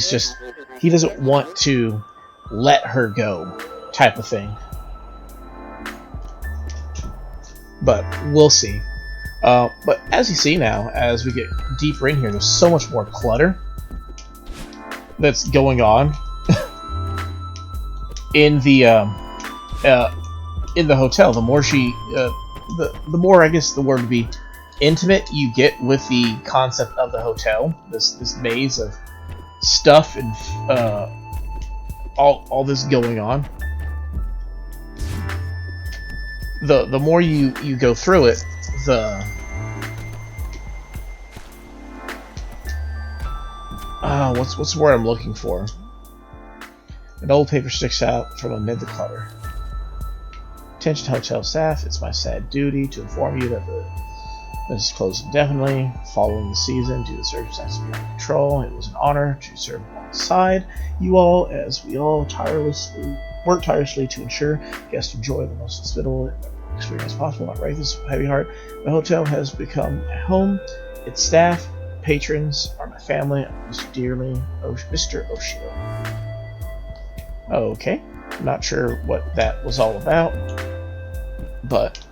doesn't want to let her go, type of thing. But we'll see. But as you see now, as we get deeper in here, there's so much more clutter that's going on in the hotel. The more the more, I guess the word would be, intimate you get with the concept of the hotel, this maze of stuff and all this going on, the more you go through it, what's the word I'm looking for? An old paper sticks out from amid the clutter. Attention hotel staff, it's my sad duty to inform you that this is closed indefinitely. Following the season, due to circumstances beyond control, it was an honor to serve alongside you all as we all work tirelessly to ensure guests enjoy the most hospitable experience possible. I write this with heavy heart. The hotel has become my home. Its staff, patrons are my family. Mr. Dearly, Mr. Oshio. Okay, not sure what that was all about, but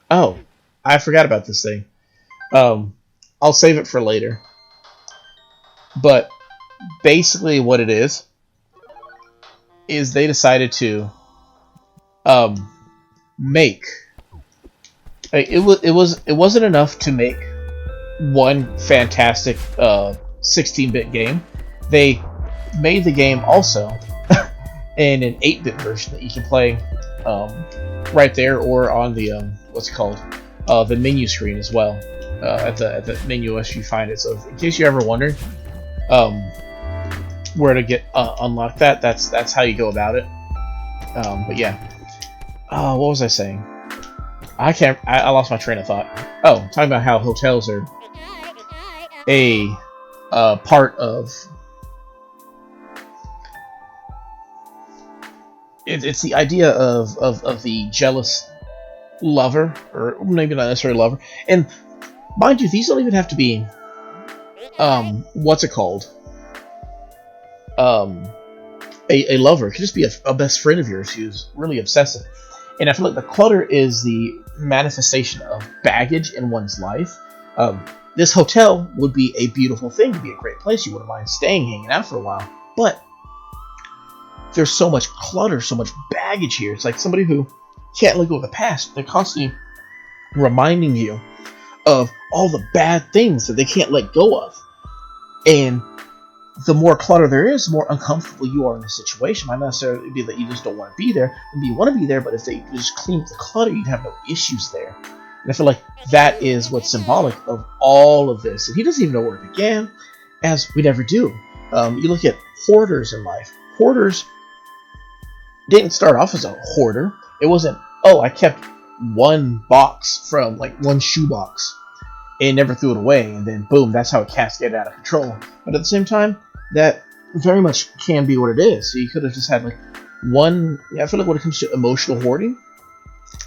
oh, I forgot about this thing. I'll save it for later. But basically what it is they decided to make it wasn't enough to make one fantastic 16-bit game. They made the game also in an 8-bit version that you can play right there, or on the what's it called, the menu screen as well, at the menu as you find it. So in case you ever wondered where to get unlock that's how you go about it. But yeah, what was I saying? I lost my train of thought. Oh, talking about how hotels are a part of it's the idea of the jealous lover, or maybe not necessarily lover. And mind you, these don't even have to be what's it called, a lover. It could just be a best friend of yours who's really obsessive. And I feel like the clutter is the manifestation of baggage in one's life. This hotel would be a beautiful thing, to be a great place. You wouldn't mind staying, hanging out for a while. But there's so much clutter, so much baggage here. It's like somebody who can't let go of the past. They're constantly reminding you of all the bad things that they can't let go of. And the more clutter there is, the more uncomfortable you are in the situation. It might not necessarily be that you just don't want to be there, maybe you want to be there, but if they just clean up the clutter, you'd have no issues there. And I feel like that is what's symbolic of all of this. And he doesn't even know where it began, as we never do. You look at hoarders in life. Hoarders didn't start off as a hoarder. It wasn't, oh, I kept one box from, like, one shoebox and never threw it away, and then boom, that's how it cascaded out of control. But at the same time, that very much can be what it is. So you could have just had, like, one, I feel like when it comes to emotional hoarding,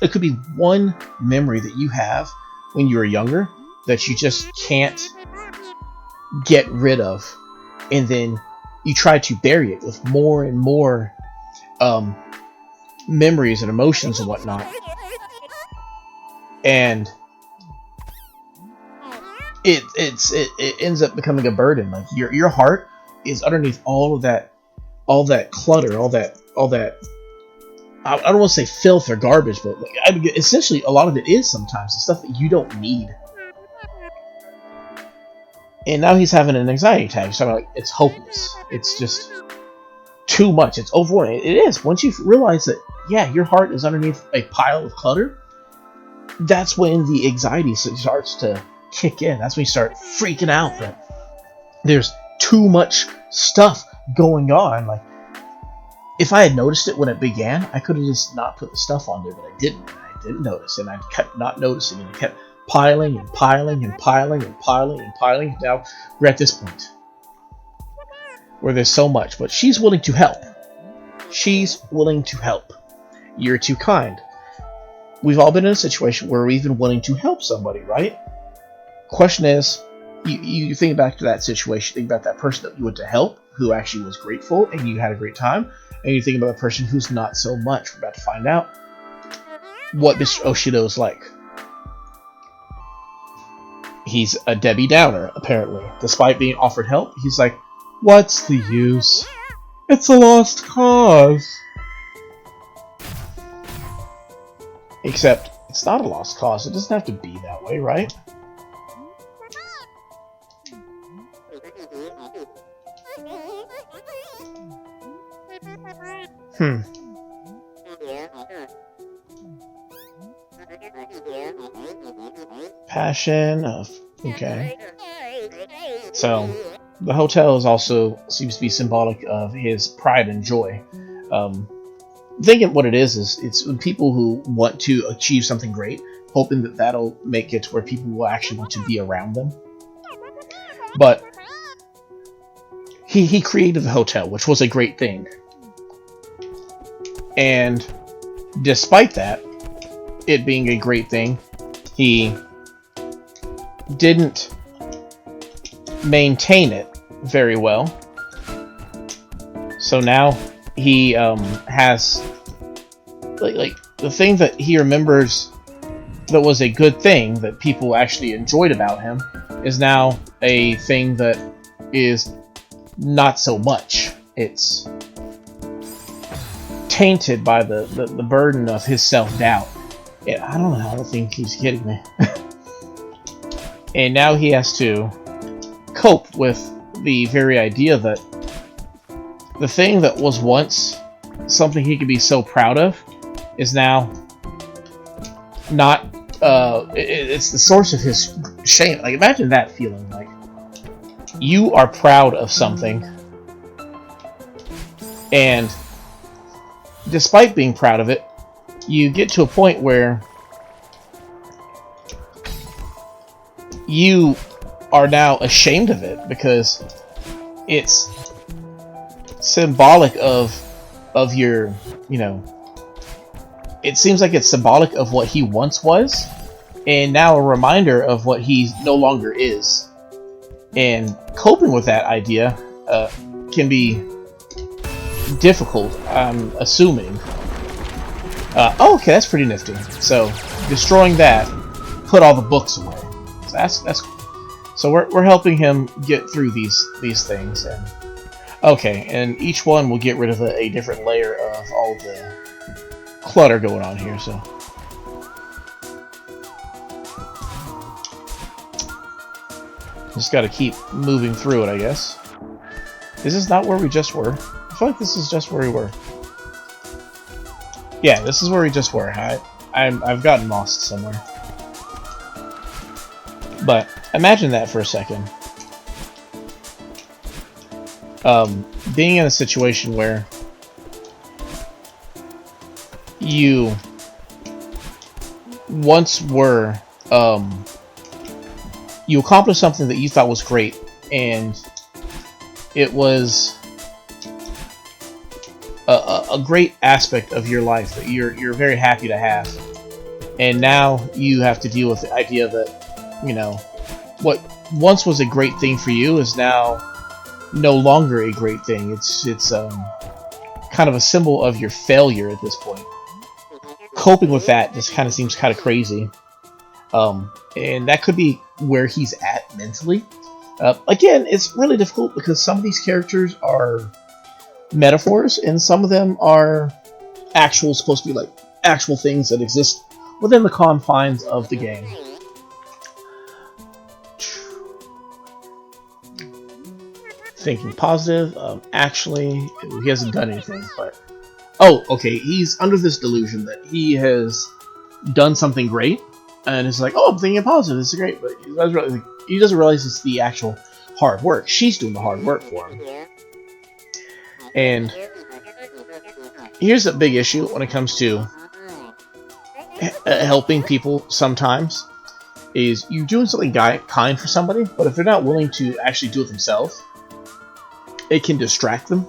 it could be one memory that you have when you were younger that you just can't get rid of, and then you try to bury it with more and more memories and emotions and whatnot, and it ends up becoming a burden. Like your heart is underneath all that clutter, all that I don't want to say filth or garbage, but like, essentially a lot of it is sometimes the stuff that you don't need. And now he's having an anxiety attack. So I'm like, it's hopeless. It's just too much. It's overwhelming. It is. Once you realize that, yeah, your heart is underneath a pile of clutter, that's when the anxiety starts to kick in. That's when you start freaking out that there's too much stuff going on. Like, if I had noticed it when it began, I could have just not put the stuff on there, but I didn't. I didn't notice, and I kept not noticing, and it kept piling and piling and piling and piling and piling. Now we're at this point where there's so much, but she's willing to help. She's willing to help. You're too kind. We've all been in a situation where we're even willing to help somebody, right? Question is, you think back to that situation, think about that person that you went to help, who actually was grateful, and you had a great time, and you think about the person who's not so much. We're about to find out what Mr. Oshido is like. He's a Debbie Downer, apparently. Despite being offered help, he's like, what's the use? It's a lost cause. Except, it's not a lost cause. It doesn't have to be that way, right? Passion of... Okay. So, the hotel is also seems to be symbolic of his pride and joy. Thinking what it is it's when people who want to achieve something great, hoping that that'll make it to where people will actually want to be around them. But he created the hotel, which was a great thing. And despite that, it being a great thing, he didn't maintain it very well. So now he has like the thing that he remembers that was a good thing that people actually enjoyed about him is now a thing that is not so much. It's tainted by the burden of his self-doubt. Yeah, I don't know. I don't think he's kidding me. And now he has to cope with the very idea that the thing that was once something he could be so proud of is now not, it's the source of his shame. Like, imagine that feeling. Like, you are proud of something, and despite being proud of it, you get to a point where you are now ashamed of it because it's symbolic of your, you know, it seems like it's symbolic of what he once was, and now a reminder of what he no longer is. And coping with that idea can be difficult, I'm assuming. Oh, okay, that's pretty nifty. So, destroying that, put all the books away. So that's cool. So we're helping him get through these things, and okay, and each one will get rid of a different layer of all the clutter going on here. So just got to keep moving through it, I guess. Is this not where we just were? I feel like this is just where we were. Yeah, this is where we just were. I've gotten lost somewhere. But imagine that for a second. being in a situation where you once were, you accomplished something that you thought was great, and it was a great aspect of your life that you're very happy to have, and now you have to deal with the idea that, you know, what once was a great thing for you is now no longer a great thing. It's kind of a symbol of your failure at this point. Coping with that just kind of seems kind of crazy, and that could be where he's at mentally. Again, it's really difficult because some of these characters are metaphors, and some of them are supposed to be like actual things that exist within the confines of the game. Thinking positive. Actually, he hasn't done anything, but oh, okay. He's under this delusion that he has done something great, and it's like, oh, I'm thinking positive. This is great, but he doesn't realize it's the actual hard work. She's doing the hard work for him. And here's a big issue when it comes to helping people sometimes, is you're doing something kind for somebody, but if they're not willing to actually do it themselves, it can distract them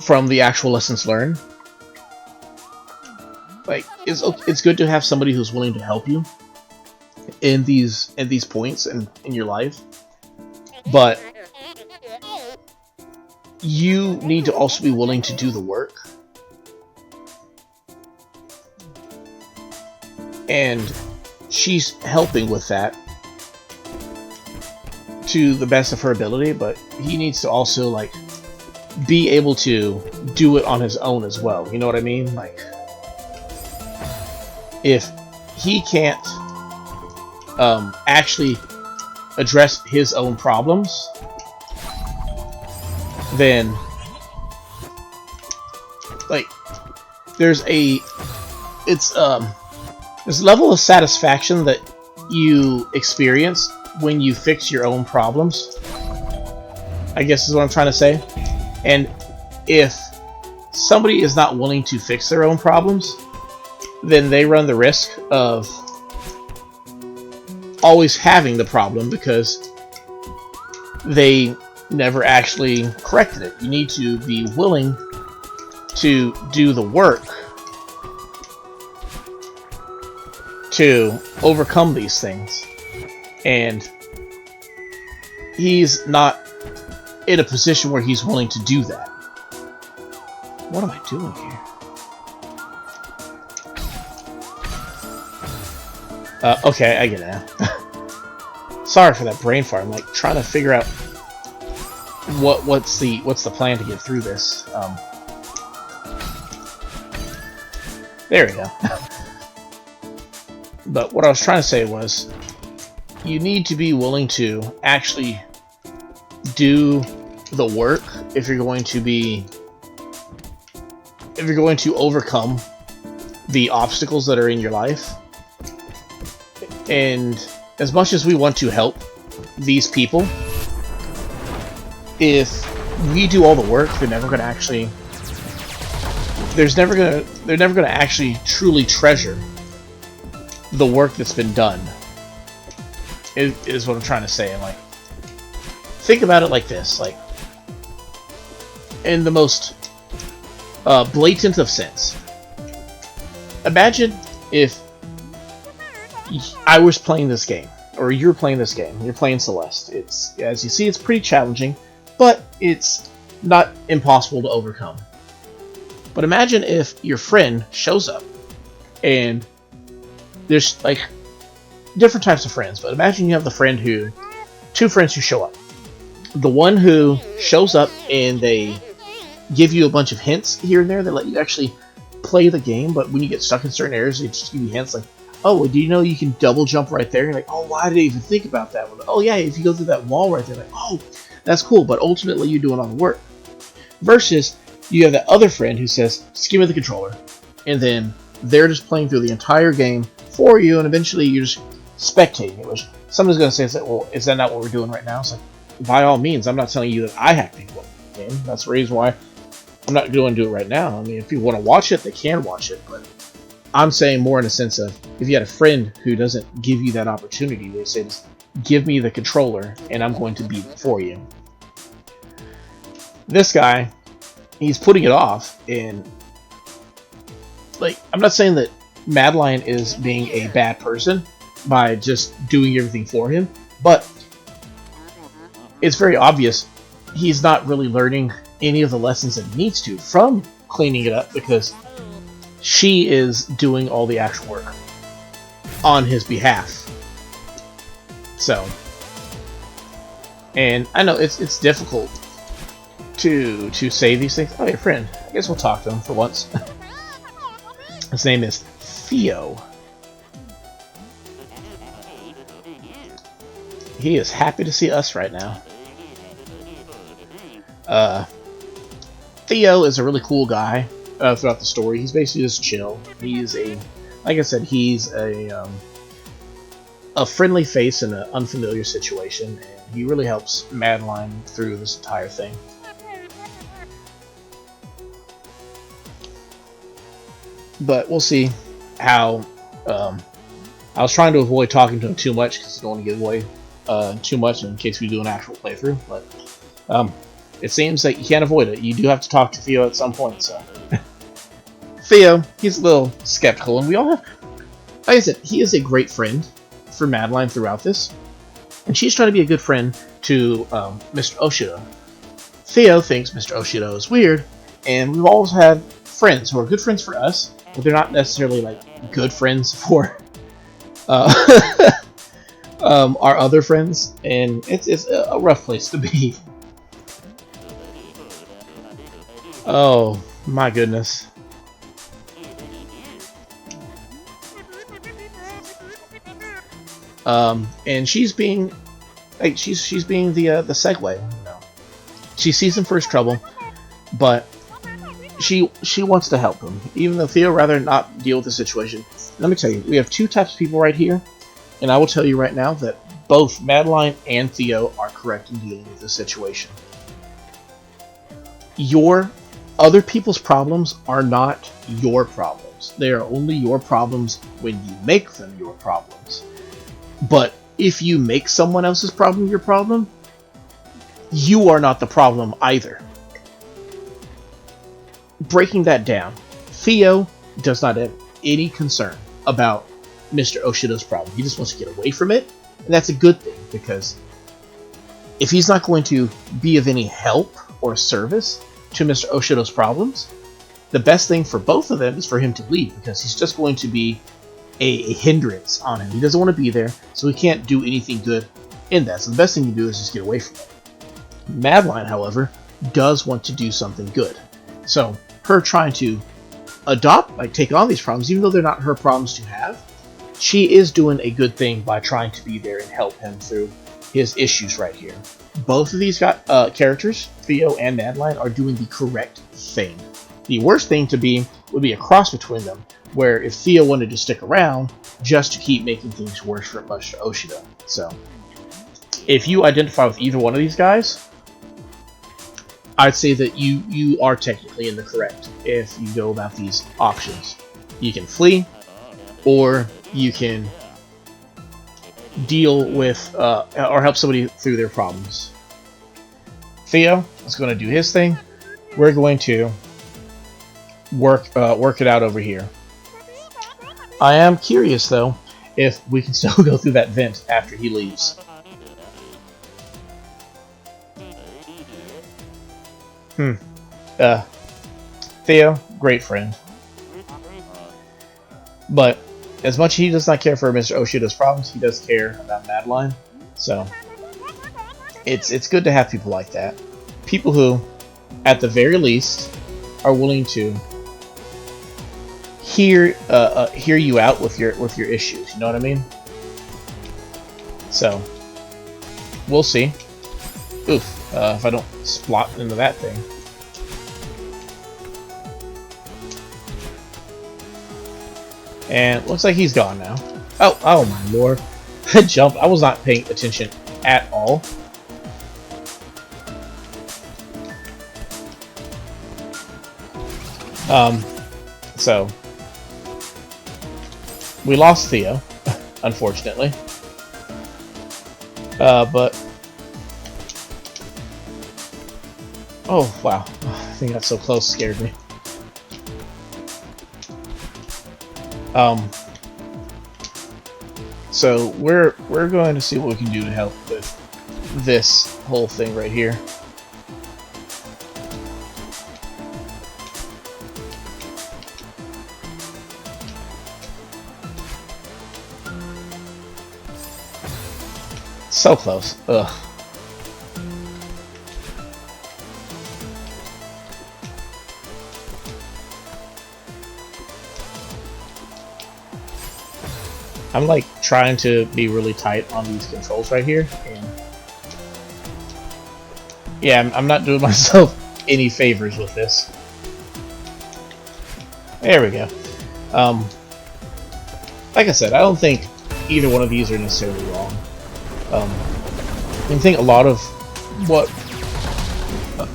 from the actual lessons learned. Like, it's good to have somebody who's willing to help you in these points in your life, but you need to also be willing to do the work. And she's helping with that to the best of her ability, but he needs to also, like, be able to do it on his own as well. You know what I mean? Like, if he can't actually address his own problems, then, like, there's a level of satisfaction that you experience when you fix your own problems, I guess is what I'm trying to say. And if somebody is not willing to fix their own problems, then they run the risk of always having the problem because they never actually corrected it. You need to be willing to do the work to overcome these things. And he's not in a position where he's willing to do that. What am I doing here? Okay, I get it now. Sorry for that brain fart. I'm like trying to figure out what's the plan to get through this. There we go. But what I was trying to say was, you need to be willing to actually do the work if you're going to overcome the obstacles that are in your life. And as much as we want to help these people, if we do all the work, they're never going to actually truly treasure the work that's been done. Is what I'm trying to say. And like, think about it like this, like, in the most blatant of sense. Imagine if I was playing this game, or you're playing this game. You're playing Celeste. It's, as you see, it's pretty challenging, but it's not impossible to overcome. But imagine if your friend shows up, and there's like different types of friends, but imagine you have two friends who show up. The one who shows up and they give you a bunch of hints here and there. They let you actually play the game, but when you get stuck in certain areas, they just give you hints like, oh, well, do you know you can double jump right there? You're like, oh, why did I even think about that? Oh, yeah, if you go through that wall right there, like, oh, that's cool, but ultimately you're doing all the work. Versus, you have that other friend who says, just give me the controller. And then they're just playing through the entire game for you, and eventually you're just spectating it. Which somebody's going to say, well, is that not what we're doing right now? It's like, by all means, I'm not telling you that I have to quit the game. That's the reason why I'm not going to do it right now. I mean, if people want to watch it, they can watch it, but I'm saying more in a sense of if you had a friend who doesn't give you that opportunity, they say, just give me the controller and I'm going to beat it for you. This guy, he's putting it off, and like, I'm not saying that Madeline is being a bad person by just doing everything for him, but it's very obvious he's not really learning any of the lessons that he needs to from cleaning it up, because she is doing all the actual work on his behalf. So, and I know it's difficult to say these things. Oh, your friend. I guess we'll talk to him for once. His name is Theo. He is happy to see us right now. Theo is a really cool guy throughout the story. He's basically just chill. He's like I said, he's a friendly face in an unfamiliar situation, and he really helps Madeline through this entire thing. But we'll see how. I was trying to avoid talking to him too much because I don't want to give away too much in case we do an actual playthrough. But it seems that you can't avoid it. You do have to talk to Theo at some point. So Theo, he's a little skeptical, and we all have. Like I said, he is a great friend for Madeline throughout this, and she's trying to be a good friend to Mr. Oshido. Theo thinks Mr. Oshido is weird, and we've always had friends who are good friends for us, but they're not necessarily like good friends for our other friends, and it's a rough place to be. Oh my goodness. And she's being like she's being the segue. You know, she sees him for his trouble, but she wants to help him, even though Theo rather not deal with the situation. Let me tell you, we have two types of people right here, and I will tell you right now that both Madeline and Theo are correct in dealing with the situation. Your other people's problems are not your problems. They are only your problems when you make them your problems. But if you make someone else's problem your problem, you are not the problem either. Breaking that down, Theo does not have any concern about Mr. Oshido's problem. He just wants to get away from it, and that's a good thing, because if he's not going to be of any help or service to Mr. Oshido's problems, the best thing for both of them is for him to leave, because he's just going to be a hindrance on him. He doesn't want to be there, so he can't do anything good in that. So the best thing to do is just get away from it. Madeline, however, does want to do something good. So her trying to adopt, like take on these problems, even though they're not her problems to have, she is doing a good thing by trying to be there and help him through his issues right here. Both of these characters, Theo and Madeline, are doing the correct thing. The worst thing to be would be a cross between them, where if Theo wanted to stick around just to keep making things worse for Mr. Oshido. So if you identify with either one of these guys, I'd say that you are technically in the correct if you go about these options. You can flee, or you can deal with or help somebody through their problems. Theo is going to do his thing. We're going to work it out over here. I am curious though if we can still go through that vent after he leaves. Theo, great friend. But as much as he does not care for Mr. Oshido's problems, he does care about Madeline. So it's good to have people like that. People who, at the very least, are willing to hear you out with your issues. You know what I mean? So we'll see. Oof. If I don't splot into that thing. And it looks like he's gone now. Oh my lord. Jump. I was not paying attention at all. Um, so we lost Theo, unfortunately. But oh wow, I think that's so close scared me. So we're going to see what we can do to help with this whole thing right here. So close. Ugh. I'm like trying to be really tight on these controls right here, and yeah, I'm not doing myself any favors with this. There we go. Like I said, I don't think either one of these are necessarily wrong. I think a lot of what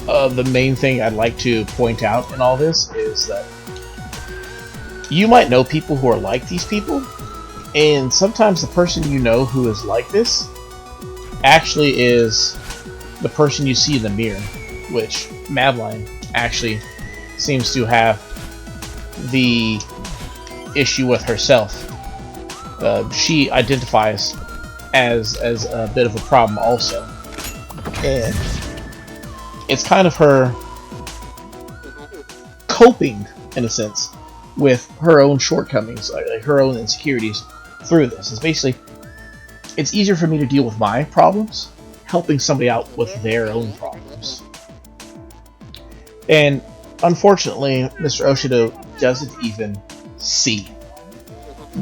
the main thing I'd like to point out in all this is that you might know people who are like these people, and sometimes the person you know who is like this actually is the person you see in the mirror, which Madeline actually seems to have the issue with herself. She identifies as a bit of a problem also, and it's kind of her coping in a sense with her own shortcomings, like her own insecurities through this. It's basically, it's easier for me to deal with my problems helping somebody out with their own problems. And unfortunately, Mr. Oshido doesn't even see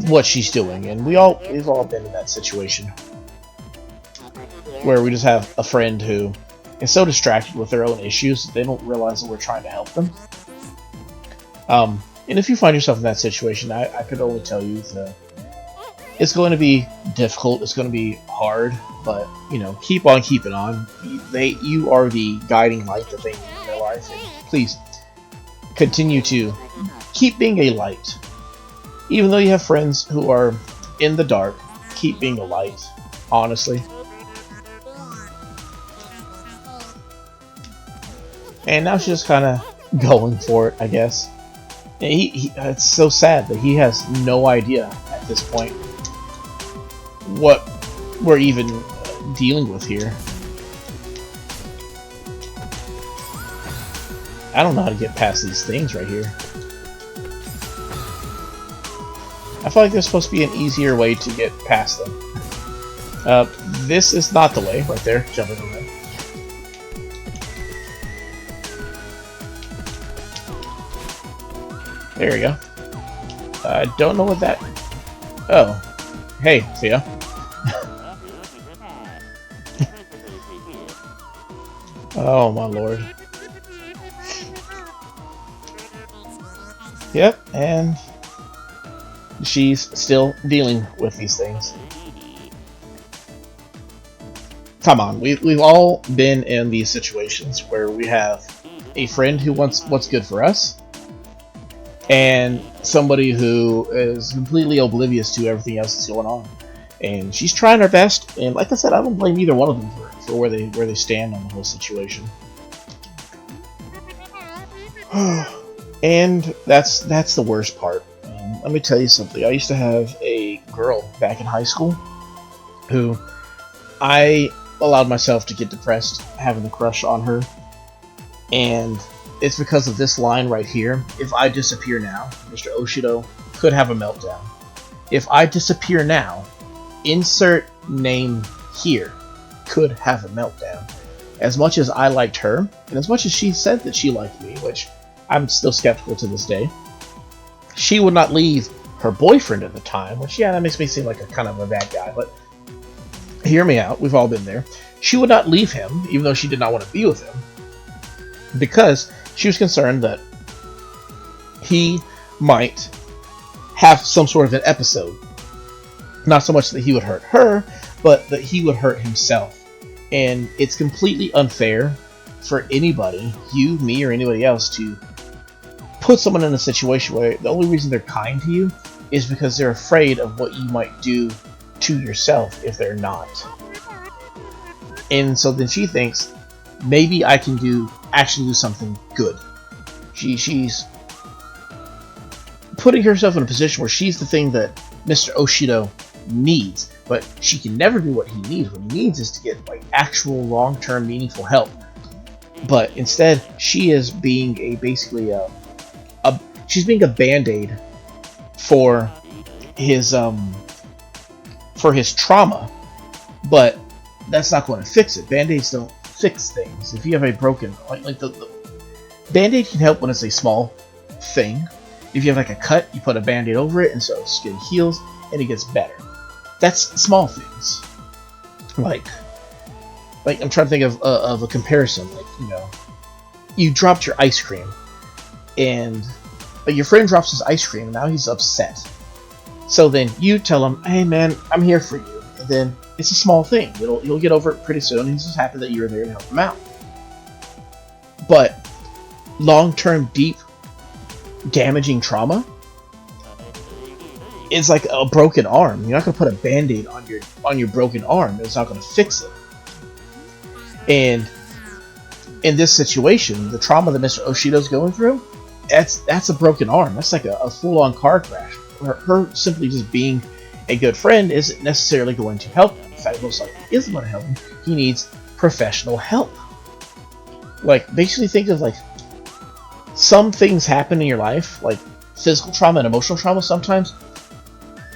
what she's doing, and we've all been in that situation where we just have a friend who is so distracted with their own issues that they don't realize that we're trying to help them. And if you find yourself in that situation, I could only tell you that it's going to be difficult, it's going to be hard, but you know, keep on keeping on. You are the guiding light that they need in their life, and please continue to keep being a light. Even though you have friends who are in the dark, keep being a light, honestly. And now she's just kind of going for it, I guess. And it's so sad that he has no idea at this point what we're even dealing with here. I don't know how to get past these things right here. I feel like there's supposed to be an easier way to get past them. This is not the way, right there, jumping around. There we go. I don't know what that... Oh. Hey, Theo. Oh, my lord. Yep, and she's still dealing with these things. Come on, we've all been in these situations where we have a friend who wants what's good for us, and somebody who is completely oblivious to everything else that's going on. And she's trying her best, and like I said, I don't blame either one of them for where they stand on the whole situation. And that's the worst part. Let me tell you something. I used to have a girl back in high school who I allowed myself to get depressed having a crush on her, and it's because of this line right here. If I disappear now, Mr. Oshido could have a meltdown. If I disappear now, insert name here, could have a meltdown. As much as I liked her, and as much as she said that she liked me, which I'm still skeptical to this day, she would not leave her boyfriend at the time, which, yeah, that makes me seem like a kind of a bad guy, but hear me out, we've all been there. She would not leave him, even though she did not want to be with him, because she was concerned that he might have some sort of an episode. Not so much that he would hurt her, but that he would hurt himself. And it's completely unfair for anybody, you, me, or anybody else, to put someone in a situation where the only reason they're kind to you is because they're afraid of what you might do to yourself if they're not. And so then she thinks, maybe I can actually do something good. She's putting herself in a position where she's the thing that Mr. Oshido needs, but she can never do what he needs. What he needs is to get like actual long-term meaningful help. But instead, she is being basically she's being a band-aid for his trauma, but that's not going to fix it. Band-aids don't fix things. If you have a broken, like the band-aid can help when it's a small thing. If you have like a cut, you put a band-aid over it, and so skin heals and it gets better. That's small things. Like I'm trying to think of a comparison. Like, you know, you dropped your ice cream, and your friend drops his ice cream, and now he's upset. So then you tell him, "Hey man, I'm here for you." And then it's a small thing. You'll get over it pretty soon. He's just happy that you're there to help him out. But long-term, deep, damaging trauma is like a broken arm. You're not going to put a band-aid on your broken arm. It's not going to fix it. And in this situation, the trauma that Mr. Oshido's going through, that's a broken arm. That's like a full-on car crash. Her simply just being a good friend isn't necessarily going to help him. In fact, most likely isn't going to help him. He needs professional help. Like, basically think of like some things happen in your life, like physical trauma and emotional trauma. Sometimes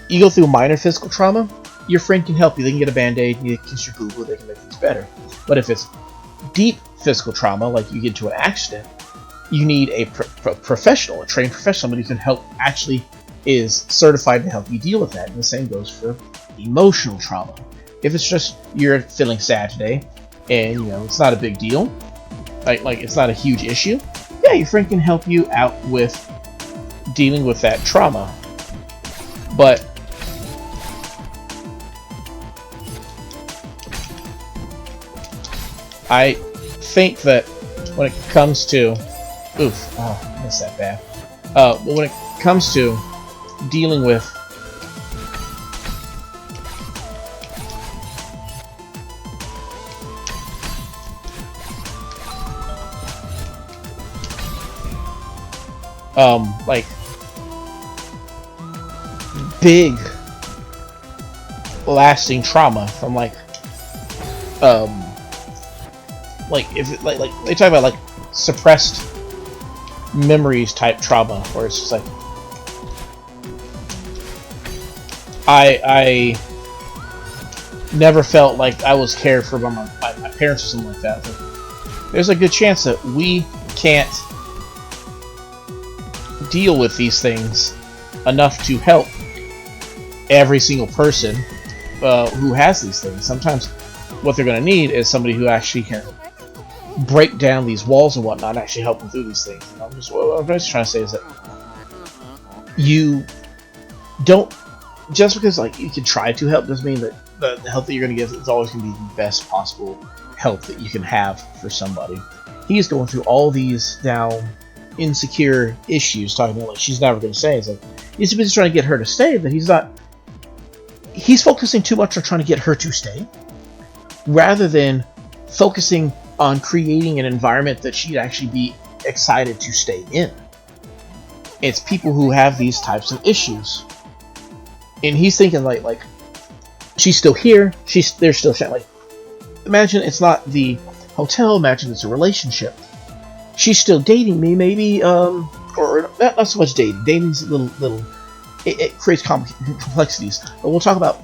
you go through minor physical trauma, your friend can help you. They can get a band-aid, you kiss your boo-boo, they can make things better. But if it's deep physical trauma, like you get into an accident, you need a professional, a trained professional, somebody who can help, actually is certified to help you deal with that. And the same goes for emotional trauma. If it's just you're feeling sad today, and you know it's not a big deal, like it's not a huge issue, yeah, your friend can help you out with dealing with that trauma. But I think that when it comes to I missed that bad. When it comes to dealing with like big lasting trauma from like if it, like they talk about like suppressed memories type trauma, where it's just like I never felt like I was cared for by my parents or something like that. But there's a good chance that we can't deal with these things enough to help every single person who has these things. Sometimes what they're going to need is somebody who actually can break down these walls and whatnot and actually help them through these things. And what I'm just trying to say is that you don't, just because like you can try to help doesn't mean that the help that you're going to give is always going to be the best possible help that you can have for somebody. He's going through all these now insecure issues, talking about like she's never going to stay. It's like he's just trying to get her to stay, but he's focusing too much on trying to get her to stay rather than focusing on creating an environment that she'd actually be excited to stay in. It's people who have these types of issues, and he's thinking like she's still here, they're still like, imagine it's not the hotel, imagine it's a relationship. She's still dating me, maybe, or not so much dating. Dating's a little it creates complexities. But we'll talk about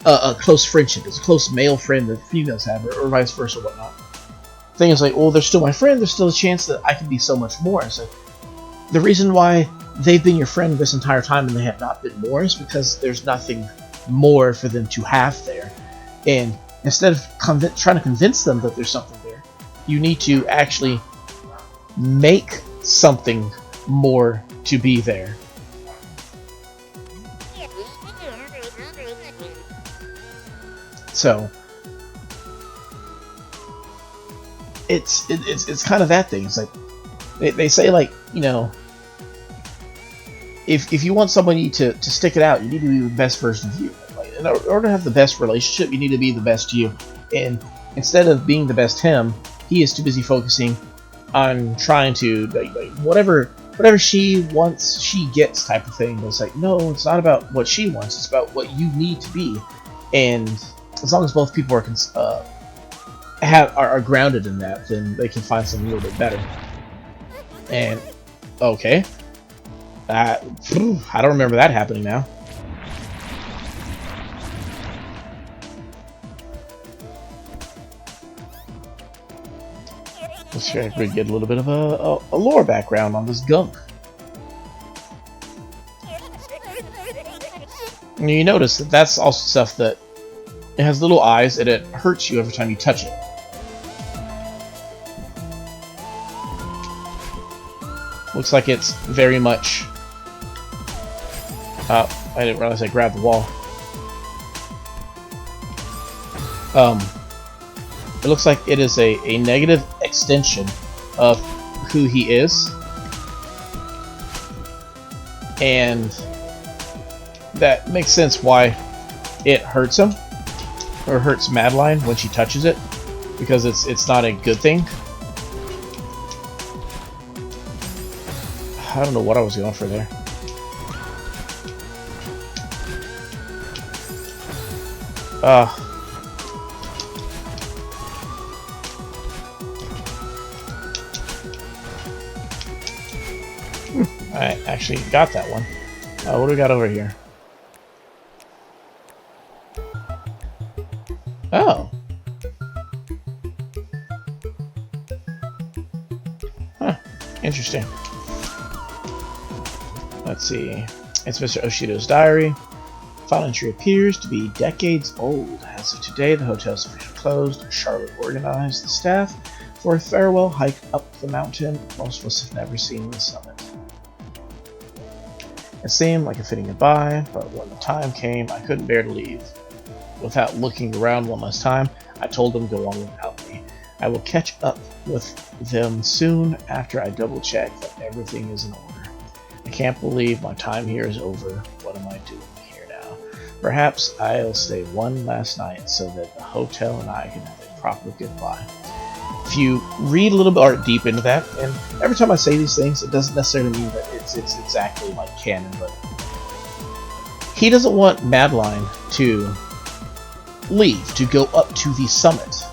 a close friendship. It's a close male friend that females have, or vice versa, or whatnot. Thing is like, well, they're still my friend. There's still a chance that I can be so much more. So the reason why they've been your friend this entire time and they have not been more is because there's nothing more for them to have there. And instead of trying to convince them that there's something there, you need to actually make something more to be there. So it's kind of that thing. It's like they say, like, you know, if you want somebody to stick it out, you need to be the best version of you. Like, in order to have the best relationship, you need to be the best you. And instead of being the best him, he is too busy focusing on trying to like whatever she wants, she gets type of thing. But it's like, no, it's not about what she wants. It's about what you need to be. And as long as both people are grounded in that, then they can find something a little bit better. And okay, I don't remember that happening now. Let's try to get a little bit of a lore background on this gunk. And you notice that that's also stuff that it has little eyes and it hurts you every time you touch it. Looks like it's very much... I didn't realize I grabbed the wall. It looks like it is a negative extension of who he is. And that makes sense why it hurts him. Or hurts Madeline when she touches it. Because it's not a good thing. I don't know what I was going for there. I actually got that one. What do we got over here? Oh. Huh. Interesting. Let's see. It's Mr. Oshido's diary. Final entry appears to be decades old. As of today, the hotel is officially closed. Charlotte organized the staff for a farewell hike up the mountain. Most of us have never seen the summit. It seemed like a fitting goodbye, but when the time came, I couldn't bear to leave. Without looking around one last time, I told them to go on without me. I will catch up with them soon after I double-check that everything is in order. I can't believe my time here is over. What am I doing here now? Perhaps I'll stay one last night so that the hotel and I can have a proper goodbye. If you read a little bit deep into that, and every time I say these things, it doesn't necessarily mean that it's exactly like canon, but he doesn't want Madeline to leave, to go up to the summit.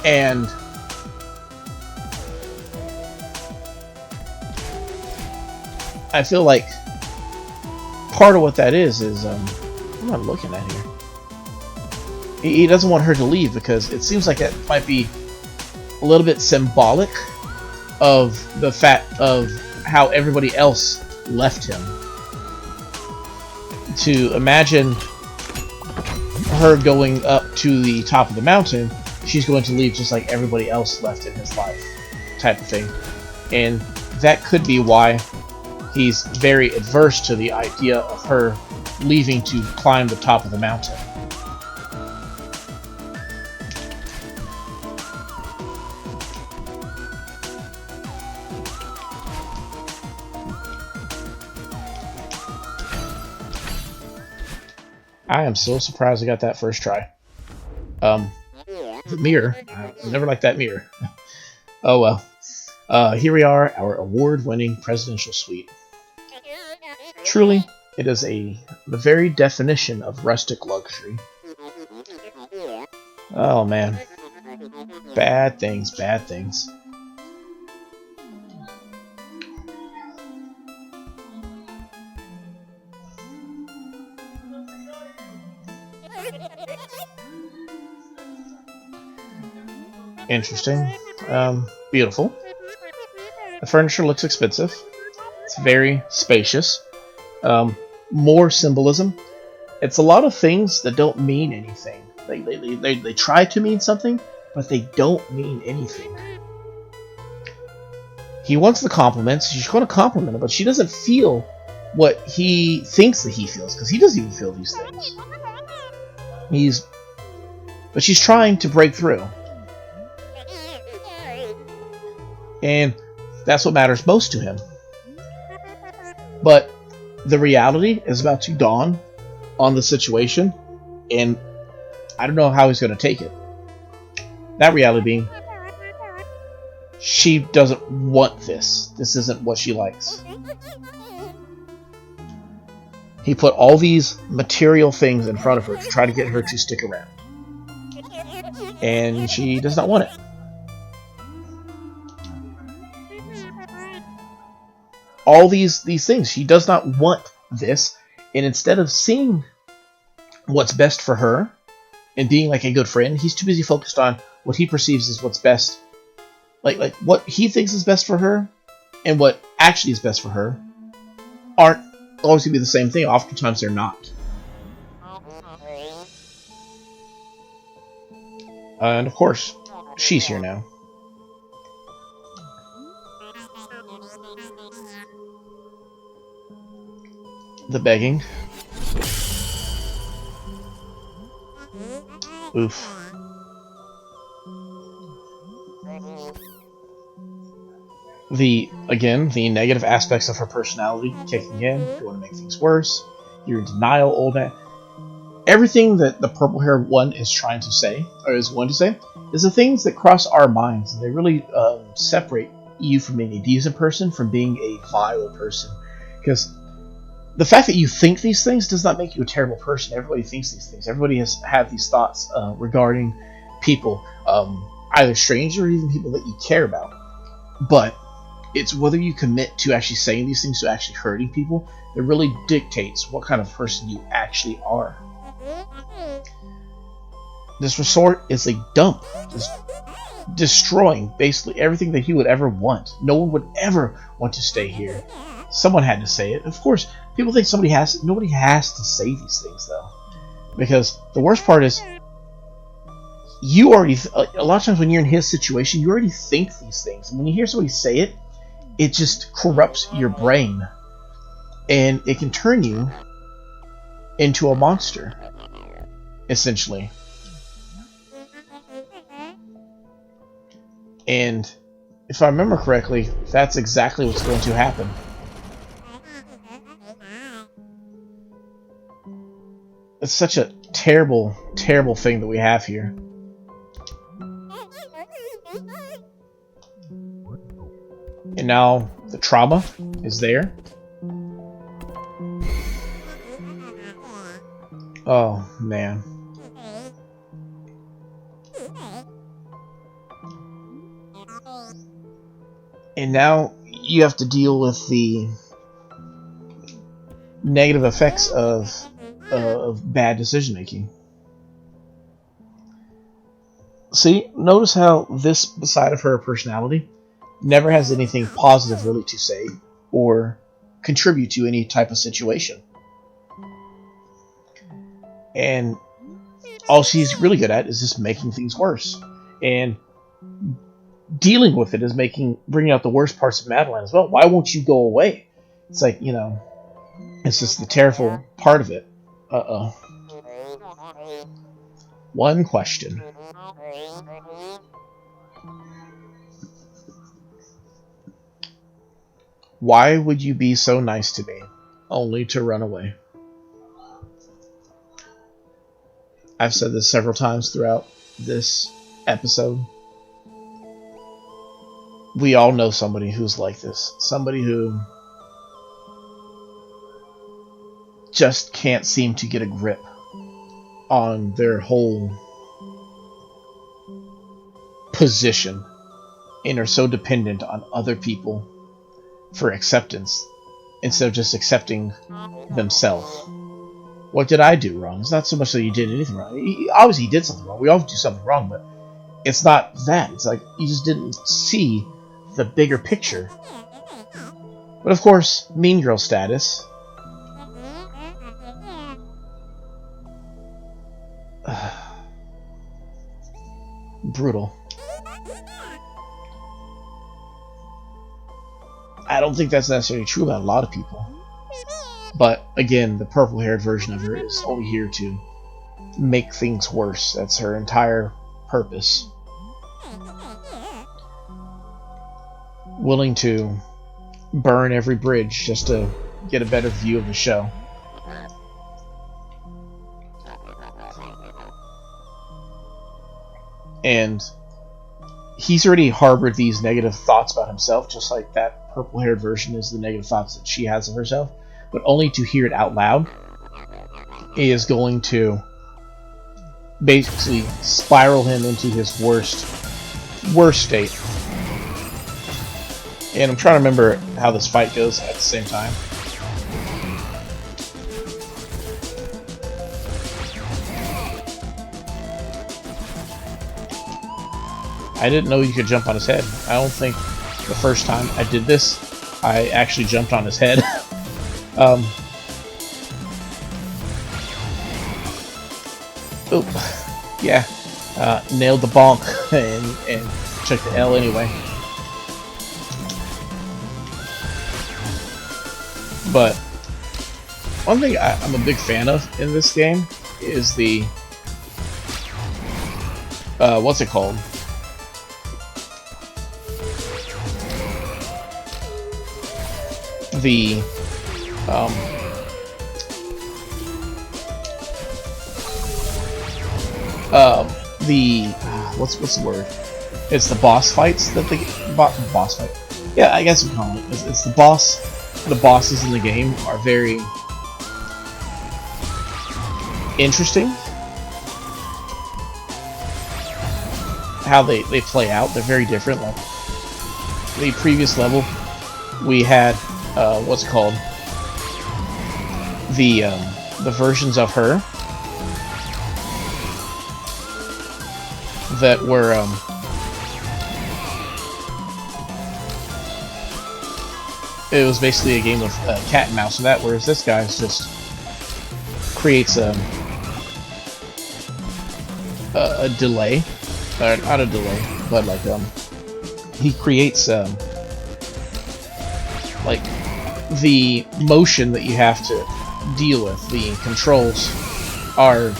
And I feel like part of what that is what am I looking at here? He doesn't want her to leave because it seems like it might be a little bit symbolic of the fact of how everybody else left him. To imagine her going up to the top of the mountain, she's going to leave just like everybody else left in his life, type of thing. And that could be why he's very adverse to the idea of her leaving to climb the top of the mountain. I am so surprised I got that first try. The mirror. I never liked that mirror. Oh well. Here we are, our award-winning presidential suite. Truly, it is the very definition of rustic luxury. Oh man. Bad things, bad things. Interesting. Beautiful. The furniture looks expensive. It's very spacious. More symbolism. It's a lot of things that don't mean anything. They try to mean something, but they don't mean anything. He wants the compliments. She's going to compliment him, but she doesn't feel what he thinks that he feels, because he doesn't even feel these things. But she's trying to break through. And That's what matters most to him. But the reality is about to dawn on the situation, and I don't know how he's going to take it. That reality being, she doesn't want this. This isn't what she likes. He put all these material things in front of her to try to get her to stick around. And she does not want it. All these things, she does not want this. And instead of seeing what's best for her and being like a good friend, he's too busy focused on what he perceives as what's best. Like what he thinks is best for her and what actually is best for her aren't always going to be the same thing. Oftentimes they're not. And of course, she's here now. The begging. Oof. The negative aspects of her personality kicking in. You want to make things worse. You're in denial, all that. Everything that the purple-haired one is trying to say, or is going to say, is the things that cross our minds. And they really separate you from being a decent person from being a vile person. Because the fact that you think these things does not make you a terrible person. Everybody thinks these things. Everybody has had these thoughts regarding people, either strangers or even people that you care about. But it's whether you commit to actually saying these things, to actually hurting people, that really dictates what kind of person you actually are. This resort is a dump, just destroying basically everything that he would ever want. No one would ever want to stay here. Someone had to say it. Of course, people think nobody has to say these things, though. Because the worst part is, you already, a lot of times when you're in his situation, you already think these things. And when you hear somebody say it, it just corrupts your brain. And it can turn you into a monster, essentially. And if I remember correctly, that's exactly what's going to happen. It's such a terrible, terrible thing that we have here. And now the trauma is there. Oh, man. And now you have to deal with the negative effects of bad decision making. See, notice how this side of her personality never has anything positive really to say or contribute to any type of situation. And all she's really good at is just making things worse. And dealing with it is bringing out the worst parts of Madeline as well. Why won't you go away? It's like, it's just the terrible part of it. Uh-oh. One question. Why would you be so nice to me, only to run away? I've said this several times throughout this episode. We all know somebody who's like this. Somebody who just can't seem to get a grip on their whole position and are so dependent on other people for acceptance instead of just accepting themselves. What did I do wrong? It's not so much that you did anything wrong. Obviously, you did something wrong. We all do something wrong, but it's not that. It's like you just didn't see the bigger picture. But of course, mean girl status. Brutal. I don't think that's necessarily true about a lot of people. But again, the purple-haired version of her is only here to make things worse. That's her entire purpose. willing to burn every bridge just to get a better view of the show. And he's already harbored these negative thoughts about himself, just like that purple-haired version is the negative thoughts that she has of herself. But only to hear it out loud is going to basically spiral him into his worst state. And I'm trying to remember how this fight goes at the same time. I didn't know you could jump on his head. I don't think the first time I did this, I actually jumped on his head. Oop. Yeah. Nailed the bonk and checked the L anyway. But one thing I'm a big fan of in this game is the what's it called? The what's the word? It's the boss fights that the boss fight. Yeah, I guess we call it. It's the boss. The bosses in the game are very interesting. How they play out, they're very different. Like the previous level, we had what's it called? The versions of her that were it was basically a game of cat and mouse with that, whereas this guy's just creates a delay, or not a delay, but like he creates like the motion that you have to deal with. The controls are,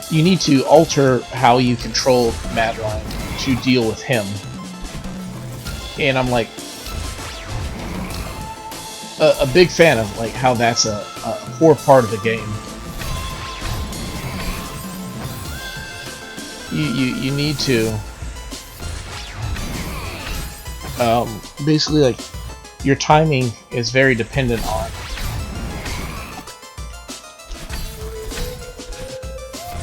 you need to alter how you control Madeline to deal with him, and I'm like a big fan of like how that's a core part of the game. You need to basically, like, your timing is very dependent on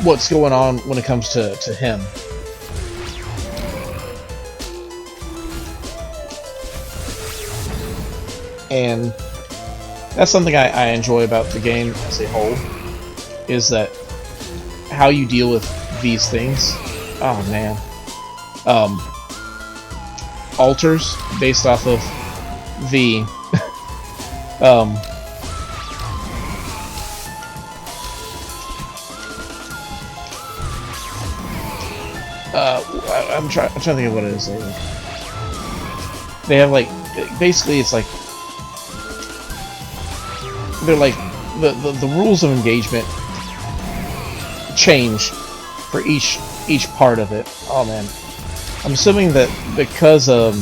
what's going on when it comes to him. And that's something I enjoy about the game as a whole, is that how you deal with these things. Oh man. Alters based off of the I'm trying to think of what it is. They have like, basically it's like they're like the rules of engagement change for each part of it. Oh man, I'm assuming that because of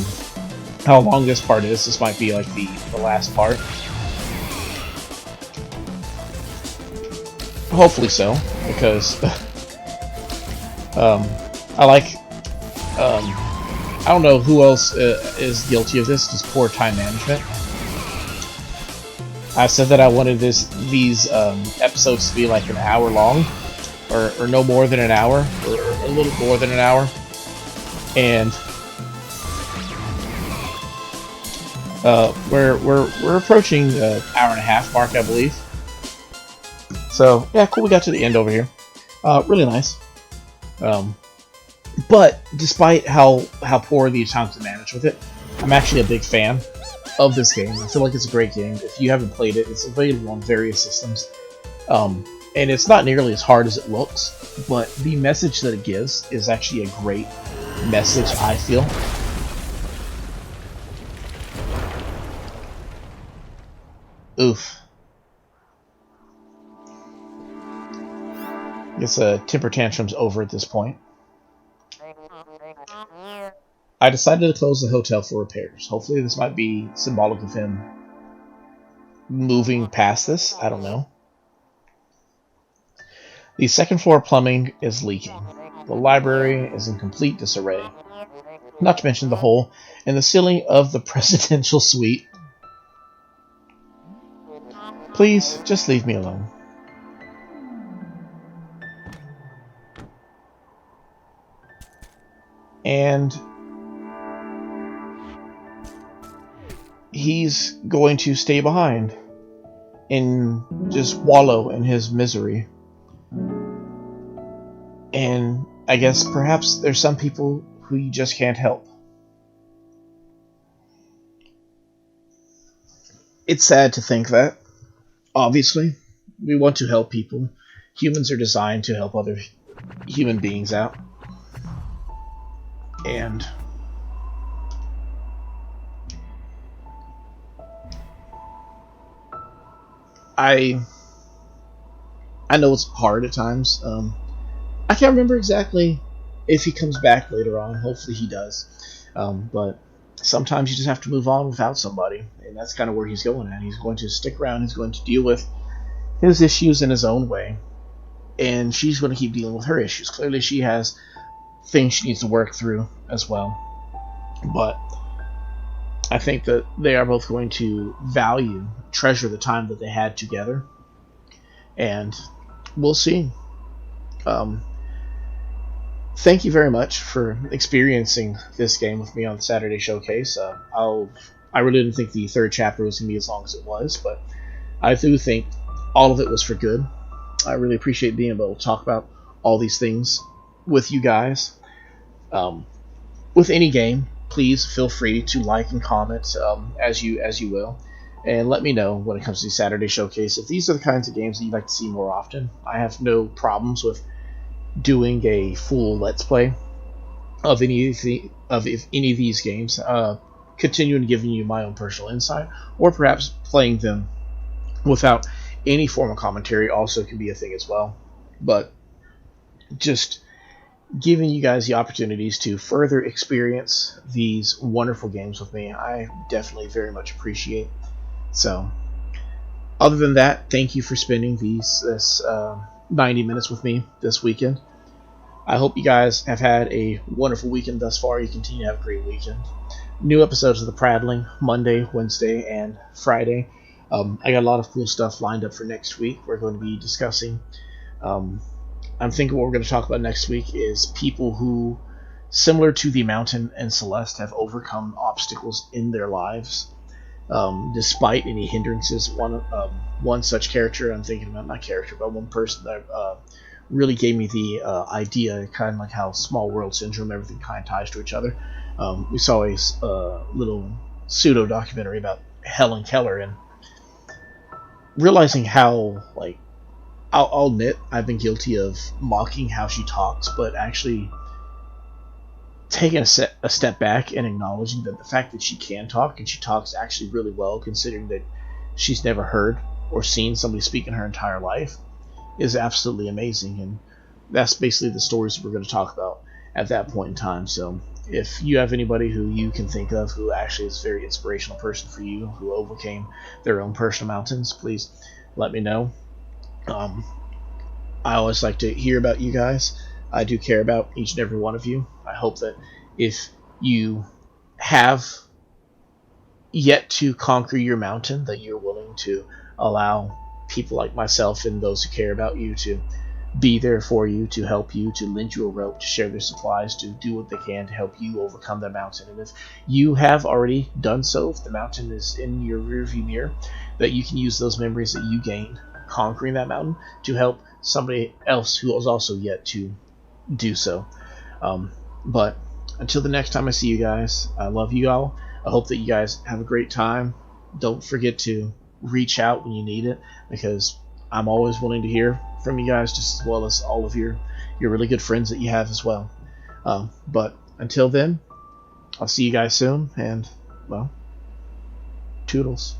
how long this part is, this might be like the last part. Hopefully so, because I like I don't know who else is guilty of this, just poor time management. I said that I wanted these episodes to be like an hour long, or no more than an hour, or a little more than an hour, and we're approaching the hour and a half mark, I believe. So yeah, cool. We got to the end over here. Really nice. But despite how poor the attempts to manage with it, I'm actually a big fan of this game. I feel like it's a great game. If you haven't played it, it's available on various systems. And it's not nearly as hard as it looks, but the message that it gives is actually a great message, I feel. Oof. I guess temper tantrum's over at this point. I decided to close the hotel for repairs. Hopefully this might be symbolic of him moving past this. I don't know. The second floor plumbing is leaking. The library is in complete disarray. Not to mention the hole in the ceiling of the presidential suite. Please, just leave me alone. And he's going to stay behind and just wallow in his misery. And I guess perhaps there's some people who you just can't help. It's sad to think that. Obviously, we want to help people. Humans are designed to help other human beings out. And I know it's hard at times. I can't remember exactly if he comes back later on. Hopefully he does. But sometimes you just have to move on without somebody. And that's kind of where he's going at. He's going to stick around. He's going to deal with his issues in his own way. And she's going to keep dealing with her issues. Clearly she has things she needs to work through as well. But I think that they are both going to treasure the time that they had together. And we'll see. Thank you very much for experiencing this game with me on the Saturday Showcase. I really didn't think the third chapter was going to be as long as it was, but I do think all of it was for good. I really appreciate being able to talk about all these things with you guys. With any game, please feel free to like and comment as you will, and let me know when it comes to the Saturday Showcase if these are the kinds of games that you'd like to see more often. I have no problems with doing a full Let's Play of any of these games, continuing giving you my own personal insight, or perhaps playing them without any form of commentary also can be a thing as well. But just giving you guys the opportunities to further experience these wonderful games with me, I definitely very much appreciate. So, other than that, thank you for spending this 90 minutes with me this weekend. I hope you guys have had a wonderful weekend thus far. You continue to have a great weekend. New episodes of The Prattling, Monday, Wednesday, and Friday. I got a lot of cool stuff lined up for next week. We're going to be discussing... I'm thinking what we're going to talk about next week is people who, similar to the Mountain and Celeste, have overcome obstacles in their lives. Despite any hindrances. One such character I'm thinking about, not character, but one person that really gave me the idea, kind of like how Small World Syndrome, everything kind of ties to each other. We saw a little pseudo documentary about Helen Keller, and realizing how, like, I'll admit I've been guilty of mocking how she talks, but actually taking a step back and acknowledging that the fact that she can talk, and she talks actually really well considering that she's never heard or seen somebody speak in her entire life, is absolutely amazing. And that's basically the stories we're going to talk about at that point in time. So if you have anybody who you can think of who actually is a very inspirational person for you, who overcame their own personal mountains, please let me know. I always like to hear about you guys. I do care about each and every one of you. I hope that if you have yet to conquer your mountain, that you're willing to allow people like myself and those who care about you to be there for you, to help you, to lend you a rope, to share their supplies, to do what they can to help you overcome that mountain. And if you have already done so, if the mountain is in your rearview mirror, that you can use those memories that you gained conquering that mountain to help somebody else who is also yet to do so. But until the next time I see you guys, I love you all. I hope that you guys have a great time. Don't forget to reach out when you need it, because I'm always willing to hear from you guys, just as well as all of your really good friends that you have as well. But until then, I'll see you guys soon, and, well, toodles.